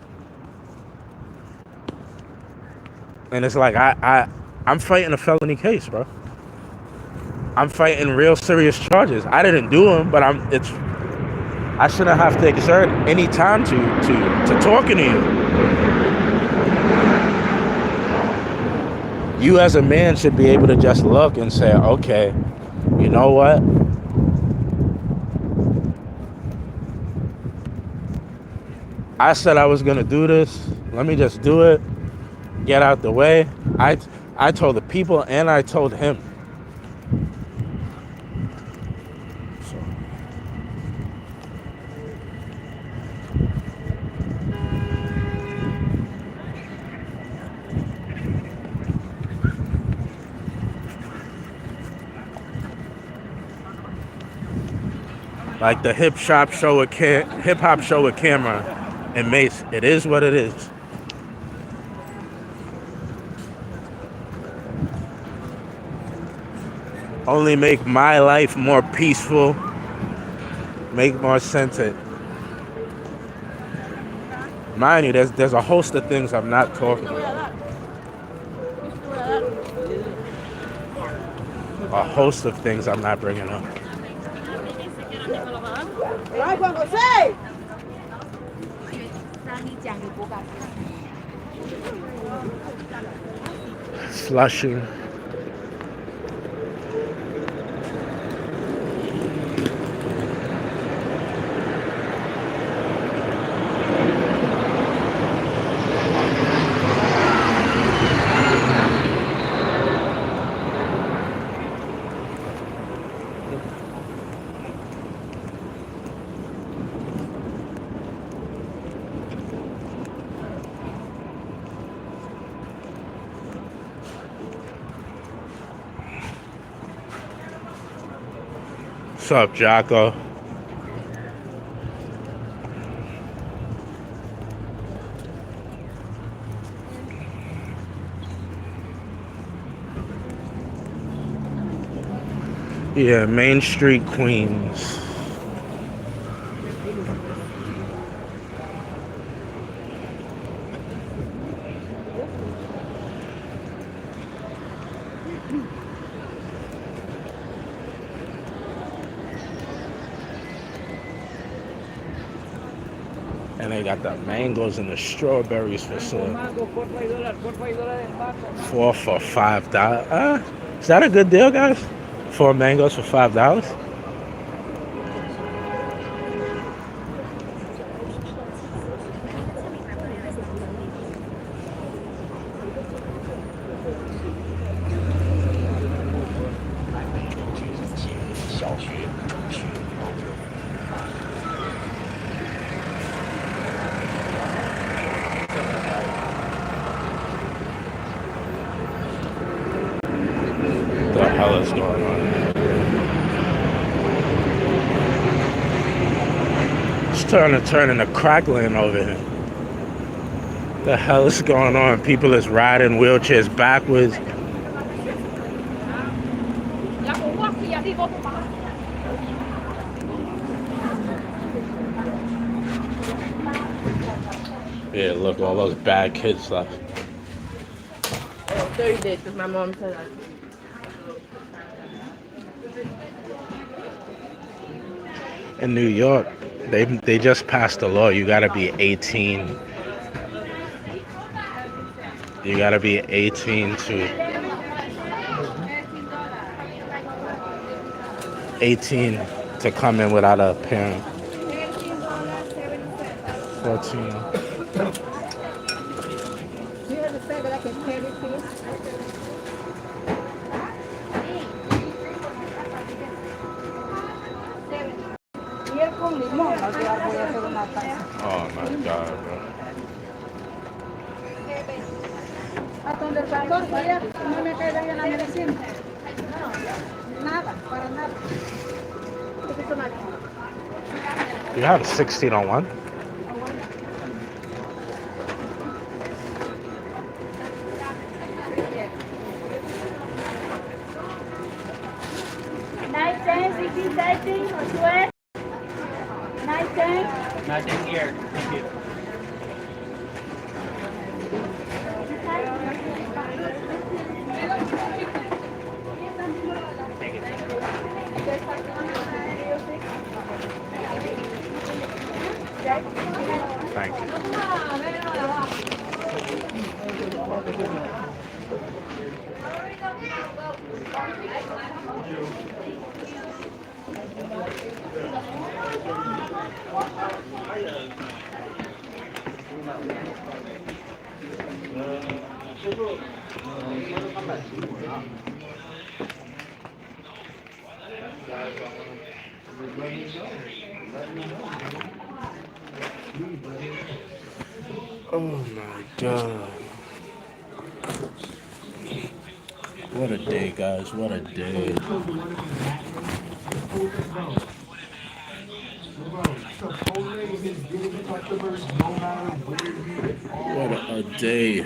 And it's like I'm fighting a felony case, bro. I'm fighting real serious charges. I didn't do them, but I shouldn't have to exert any time to talking to you. You as a man should be able to just look and say, okay, you know what? I said I was gonna do this. Let me just do it. Get out the way. I told the people and I told him. So. Like the hip hop show with camera. And Mace, it is what it is. Only make my life more peaceful, make more sense. Mind you, there's a host of things I'm not talking about. A host of things I'm not bringing up. Flushing. What's up, Jocko? Yeah, Main Street, Queens. And they got the mangoes and the strawberries for sale. 4 for $5. Is that a good deal, guys? 4 mangoes for $5? What the hell is going on? It's turning to crackling over here. The hell is going on? People is riding wheelchairs backwards. Yeah, look, all those bad kids left. 30 days because my mom said that. In New York, they just passed a law. You gotta be 18. You gotta be 18 to come in without a parent. 14. Oh my God, bro. Hasta donde el pastor vaya, no me caiga ya la medicina. Nada, para nada. You have 16 on 1? Night 10, 16, 13, or 12. Night 10. Nothing here. Thank you. Thank you. Oh my God. What a day, guys. What a day. What a day.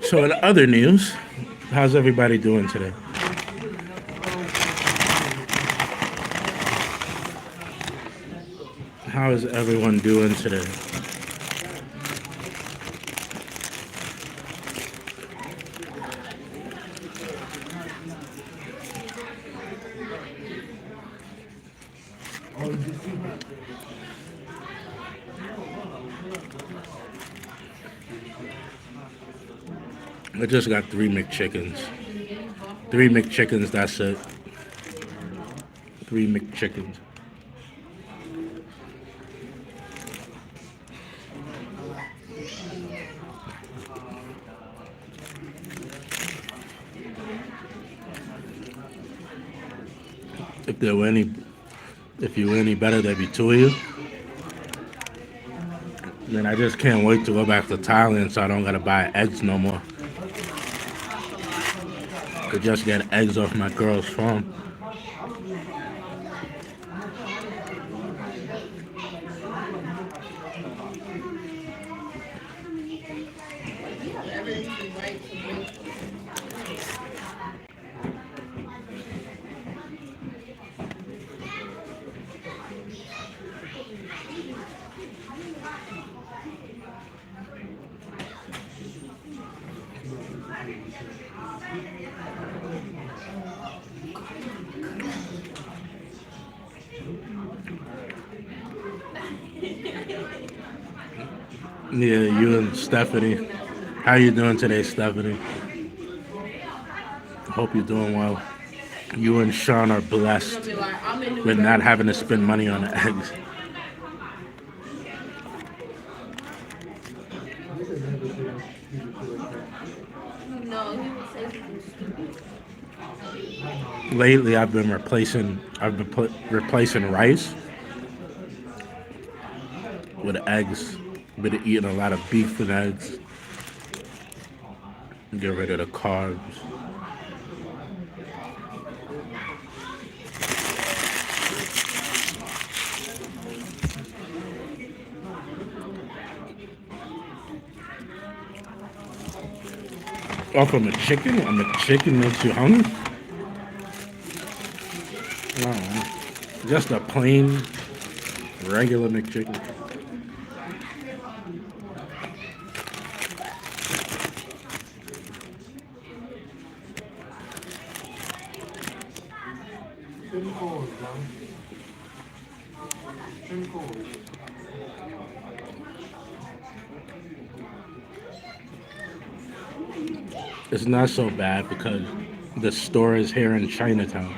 So in other news, how's everybody doing today? How is everyone doing today? I just got 3 McChickens. 3 McChickens, that's it. 3 McChickens. If you were any better, there'd be 2 of you. Then I just can't wait to go back to Thailand so I don't gotta buy eggs no more. Could just get eggs off my girl's farm. Yeah, you and Stephanie. How you doing today, Stephanie? Hope you're doing well. You and Sean are blessed Be like, I'm in New with not Jersey. having to spend money on the eggs. No, he would say something stupid. Lately, I've been replacing rice with eggs. Been eating a lot of beef and eggs. Get rid of the carbs. Oh, from a chicken? And the chicken makes you hungry? No, just a plain, regular McChicken. It's not so bad because the store is here in Chinatown.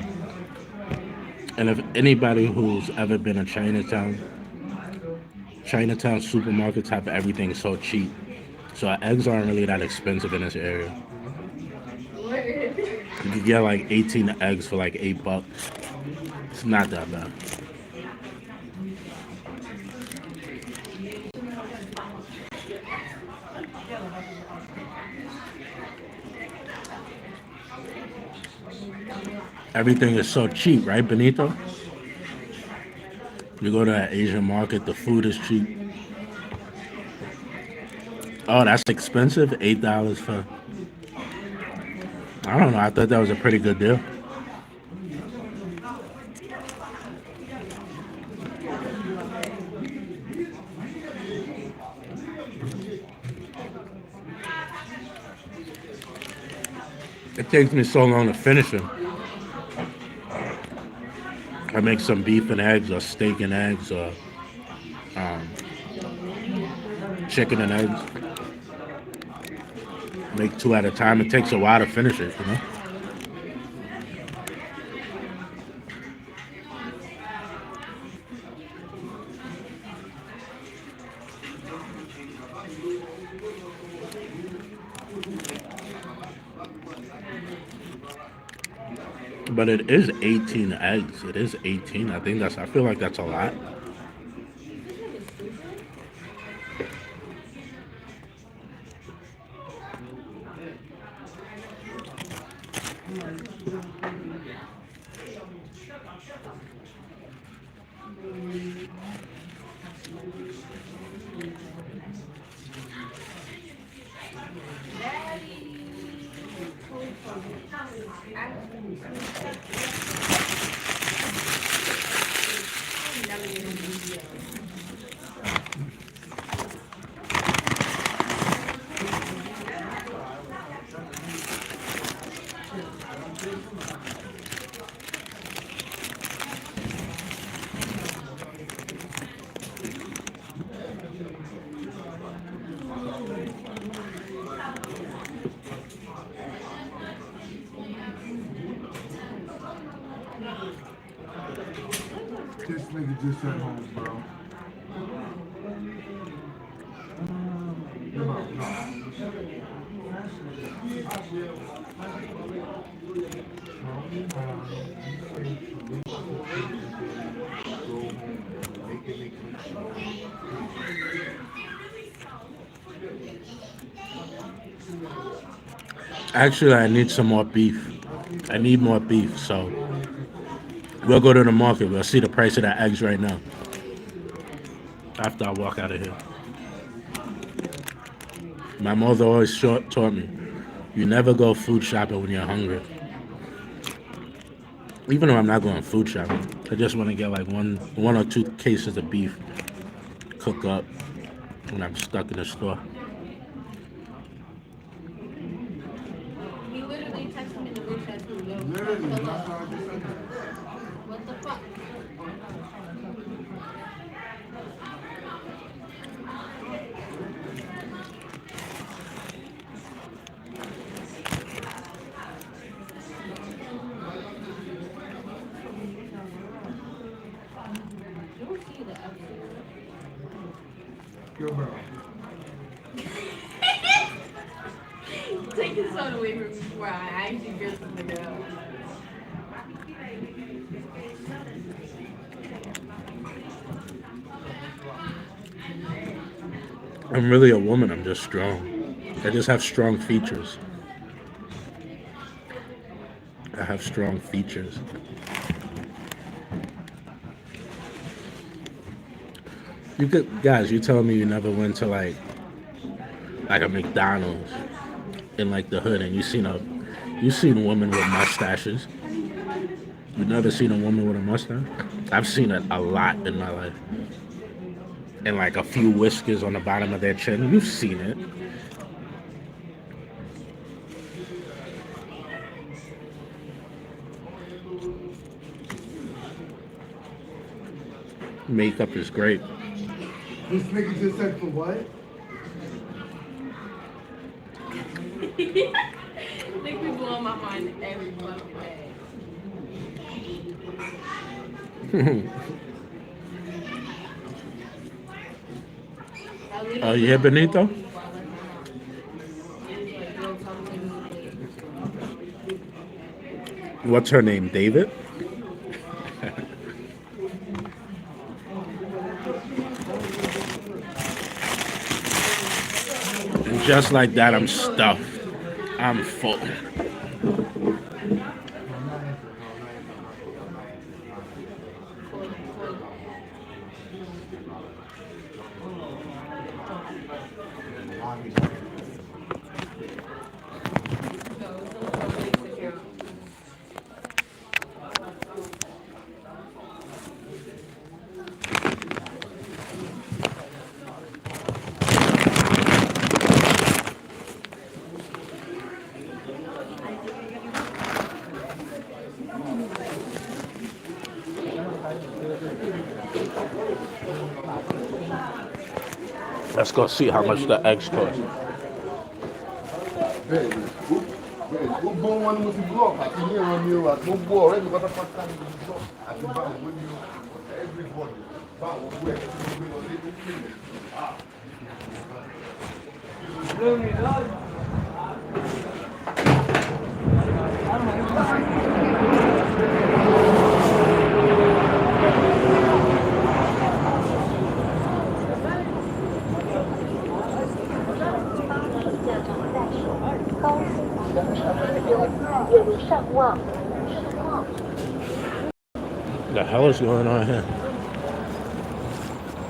And if anybody who's ever been to Chinatown supermarkets have everything so cheap. So eggs aren't really that expensive in this area. You can get like 18 eggs for like $8. It's not that bad. Everything is so cheap, right, Benito? You go to an Asian market, the food is cheap. Oh, that's expensive? $8 for. I don't know. I thought that was a pretty good deal. It takes me so long to finish them. I make some beef and eggs, or steak and eggs, or chicken and eggs. Make 2 at a time. It takes a while to finish it, you know? But it is 18 eggs. It is 18. I feel like that's a lot. This nigga just at home, bro. Actually, I need some more beef. I need more beef, so we'll go to the market. We'll see the price of the eggs right now after I walk out of here. My mother always taught me, you never go food shopping when you're hungry. Even though I'm not going food shopping, I just want to get like one or two cases of beef, cook up when I'm stuck in the store. literally texted me in the group chat too. Yo, Literally, pull that's up. how I just said that. What the fuck? You'll see the episode. Yo, bro. Take this phone away from me before I actually get something else. I'm really a woman. I'm just strong. I just have strong features. I have strong features. You could, guys. You telling me you never went to like a McDonald's in like the hood, and you seen women with mustaches. You never seen a woman with a mustache? I've seen it a lot in my life. And like a few whiskers on the bottom of their chin. You've seen it. Makeup is great. This nigga just said for what? They be blowing my mind every fucking day. Oh, you hear Benito? What's her name? David? And just like that, I'm stuffed. I'm full. Let's go see how much the eggs cost. O bom ano no bloco, aqui nem o meu, aqui no boa, ele vai passar no bloco, aqui vai o meu, everybody, vai o meu, The hell is going on here?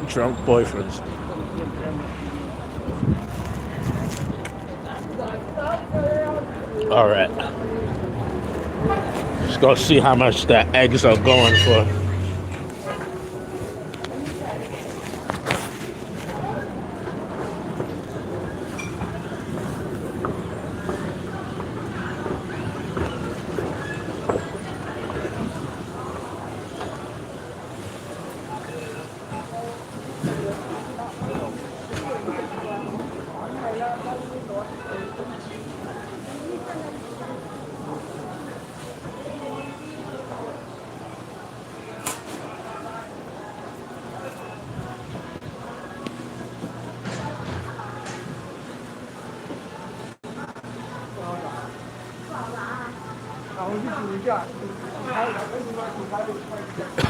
Drunk boyfriends. All right. Let's go see how much the eggs are going for.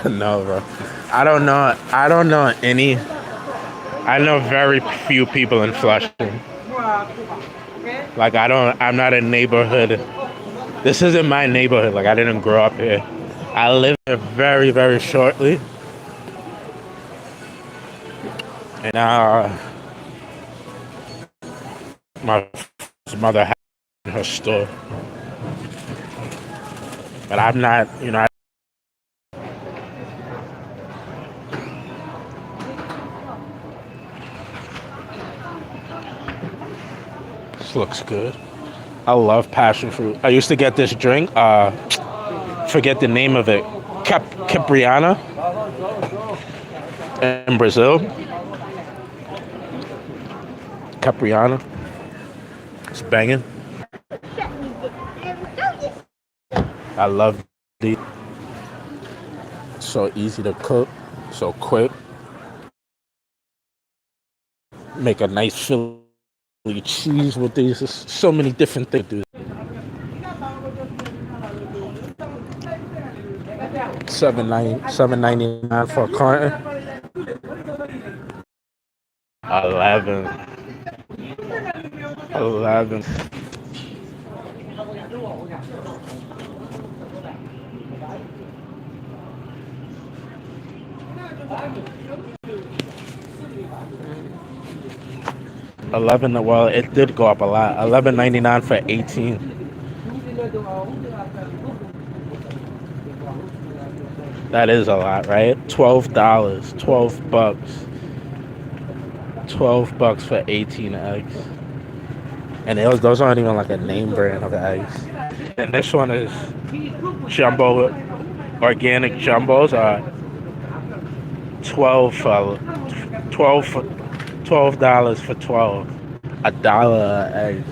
No, bro. I don't know any. I know very few people in Flushing. Like I'm not a neighborhood. This isn't my neighborhood. Like I didn't grow up here. I lived here very, very shortly. And my mother had her store. But I'm not, this looks good. I love passion fruit. I used to get this drink. Forget the name of it. Capriana in Brazil. Capriana. It's banging. I love these. So easy to cook. So quick. Make a nice Philly cheese with these. There's so many different things to do. $7.99 for a carton. 11. 11. Well, it did go up a lot. $11.99 for 18. That is a lot, right? $12. $12. $12 for 18 eggs. And those aren't even like a name brand of eggs. And this one is jumbo, organic jumbos are 12 for 12. $1 an egg.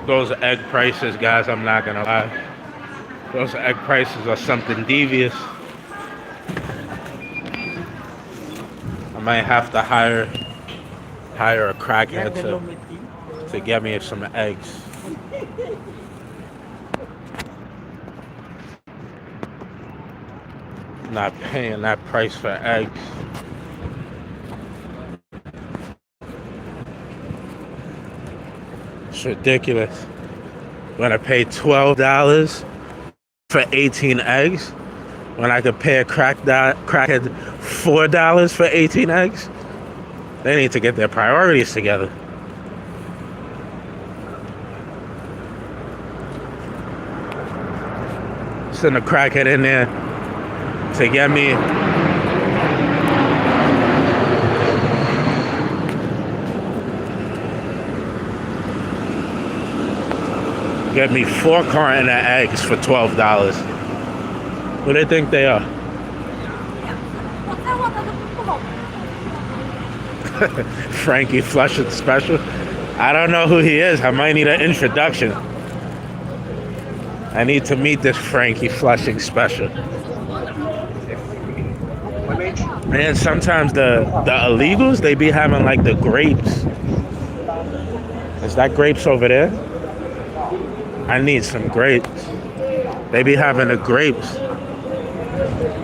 Those egg prices, guys, I'm not gonna lie. Those egg prices are something devious. I might have to hire a crackhead to get me some eggs. Not paying that price for eggs. It's ridiculous. When I pay $12 for 18 eggs, when I could pay a crackhead $4 for 18 eggs, they need to get their priorities together. Send a crackhead in there to get me Get me 4 carton of eggs for $12. What do they think they are? Frankie Flushing Special? I don't know who he is. I might need an introduction. I need to meet this Frankie Flushing Special. And sometimes the illegals, they be having like the grapes. Is that grapes over there? I need some grapes. They be having the grapes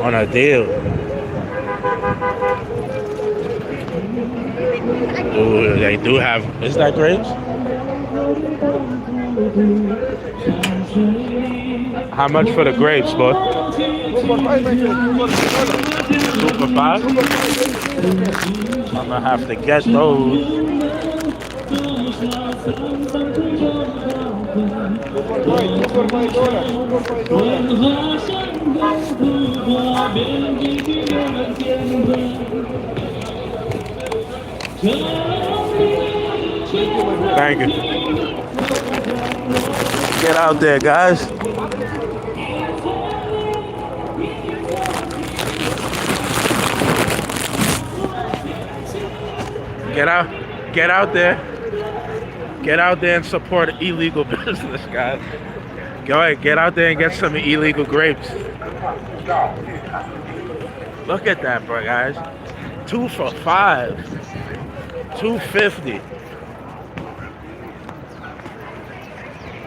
on a deal. Ooh, they do have, is that grapes? How much for the grapes, boy? 2 for $5? I'm gonna have to get those. Thank you. Get out there, guys. Get out there. Get out there and support illegal business, guys. Go ahead, get out there and get some illegal grapes. Look at that, bro, guys. 2 for $5. $2.50.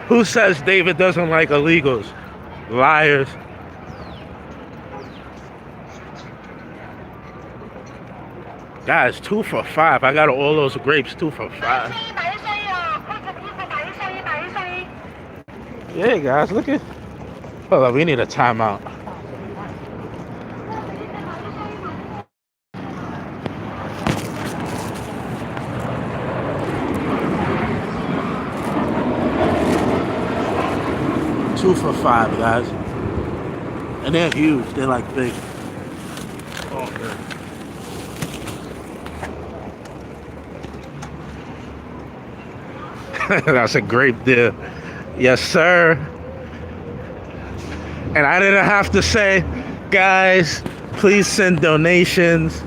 Who says David doesn't like illegals? Liars. Guys, 2 for $5. I got all those grapes, 2 for $5. Yeah, guys, look at. Hold on, we need a timeout. $2 for $5, guys. And they're huge. They're like big. Oh, man. That's a great deal. Yes, sir. And I didn't have to say, guys, please send donations.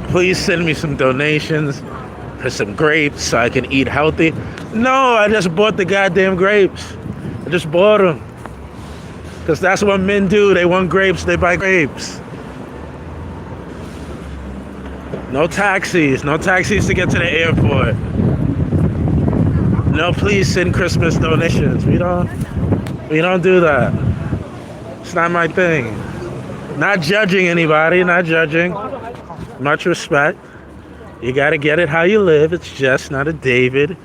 Please send me some donations for some grapes so I can eat healthy. No, I just bought the goddamn grapes. I just bought them. Because that's what men do. They want grapes, they buy grapes. No taxis. No taxis to get to the airport. No, please send Christmas donations. We don't do that. It's not my thing. Not judging anybody, not judging. Much respect. You gotta get it how you live. It's just not a David.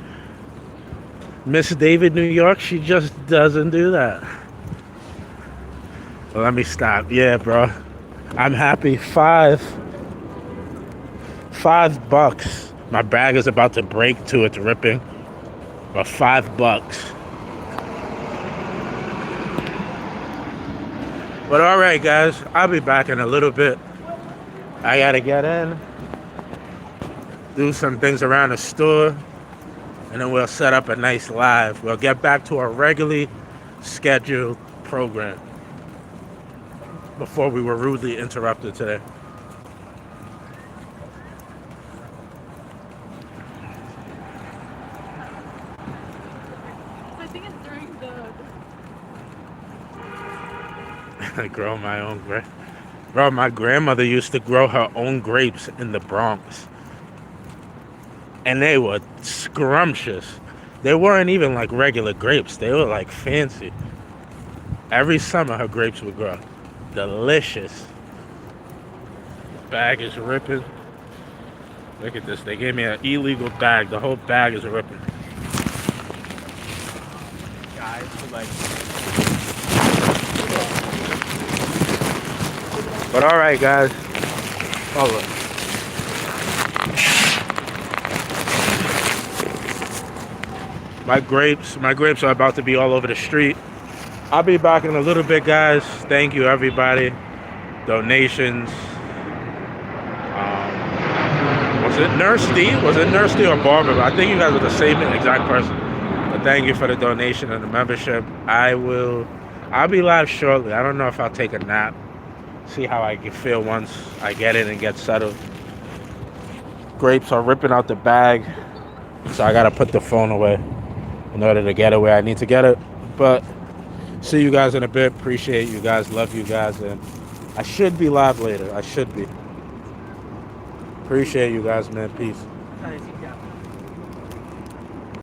Miss David, New York, she just doesn't do that. Well, let me stop. Yeah, bro. I'm happy. $5. My bag is about to break too. It's ripping. But $5. But all right, guys, I'll be back in a little bit. I gotta get in, do some things around the store, and then we'll set up a nice live. We'll get back to our regularly scheduled program before we were rudely interrupted today. grow my own grapes. Bro, my grandmother used to grow her own grapes in the Bronx. And they were scrumptious. They weren't even like regular grapes. They were like fancy. Every summer her grapes would grow. Delicious. Bag is ripping. Look at this. They gave me an illegal bag. The whole bag is ripping. Guys, like. But all right, guys. Hold on. My grapes are about to be all over the street. I'll be back in a little bit, guys. Thank you, everybody. Donations. Was it Nurse D? Was it Nurse D or Barbara? I think you guys are the same exact person. But thank you for the donation and the membership. I'll be live shortly. I don't know if I'll take a nap. See how I can feel once I get in and get settled. Grapes are ripping out the bag. So I gotta put the phone away in order to get it where I need to get it. But see you guys in a bit. Appreciate you guys. Love you guys. And I should be live later. I should be. Appreciate you guys, man. Peace.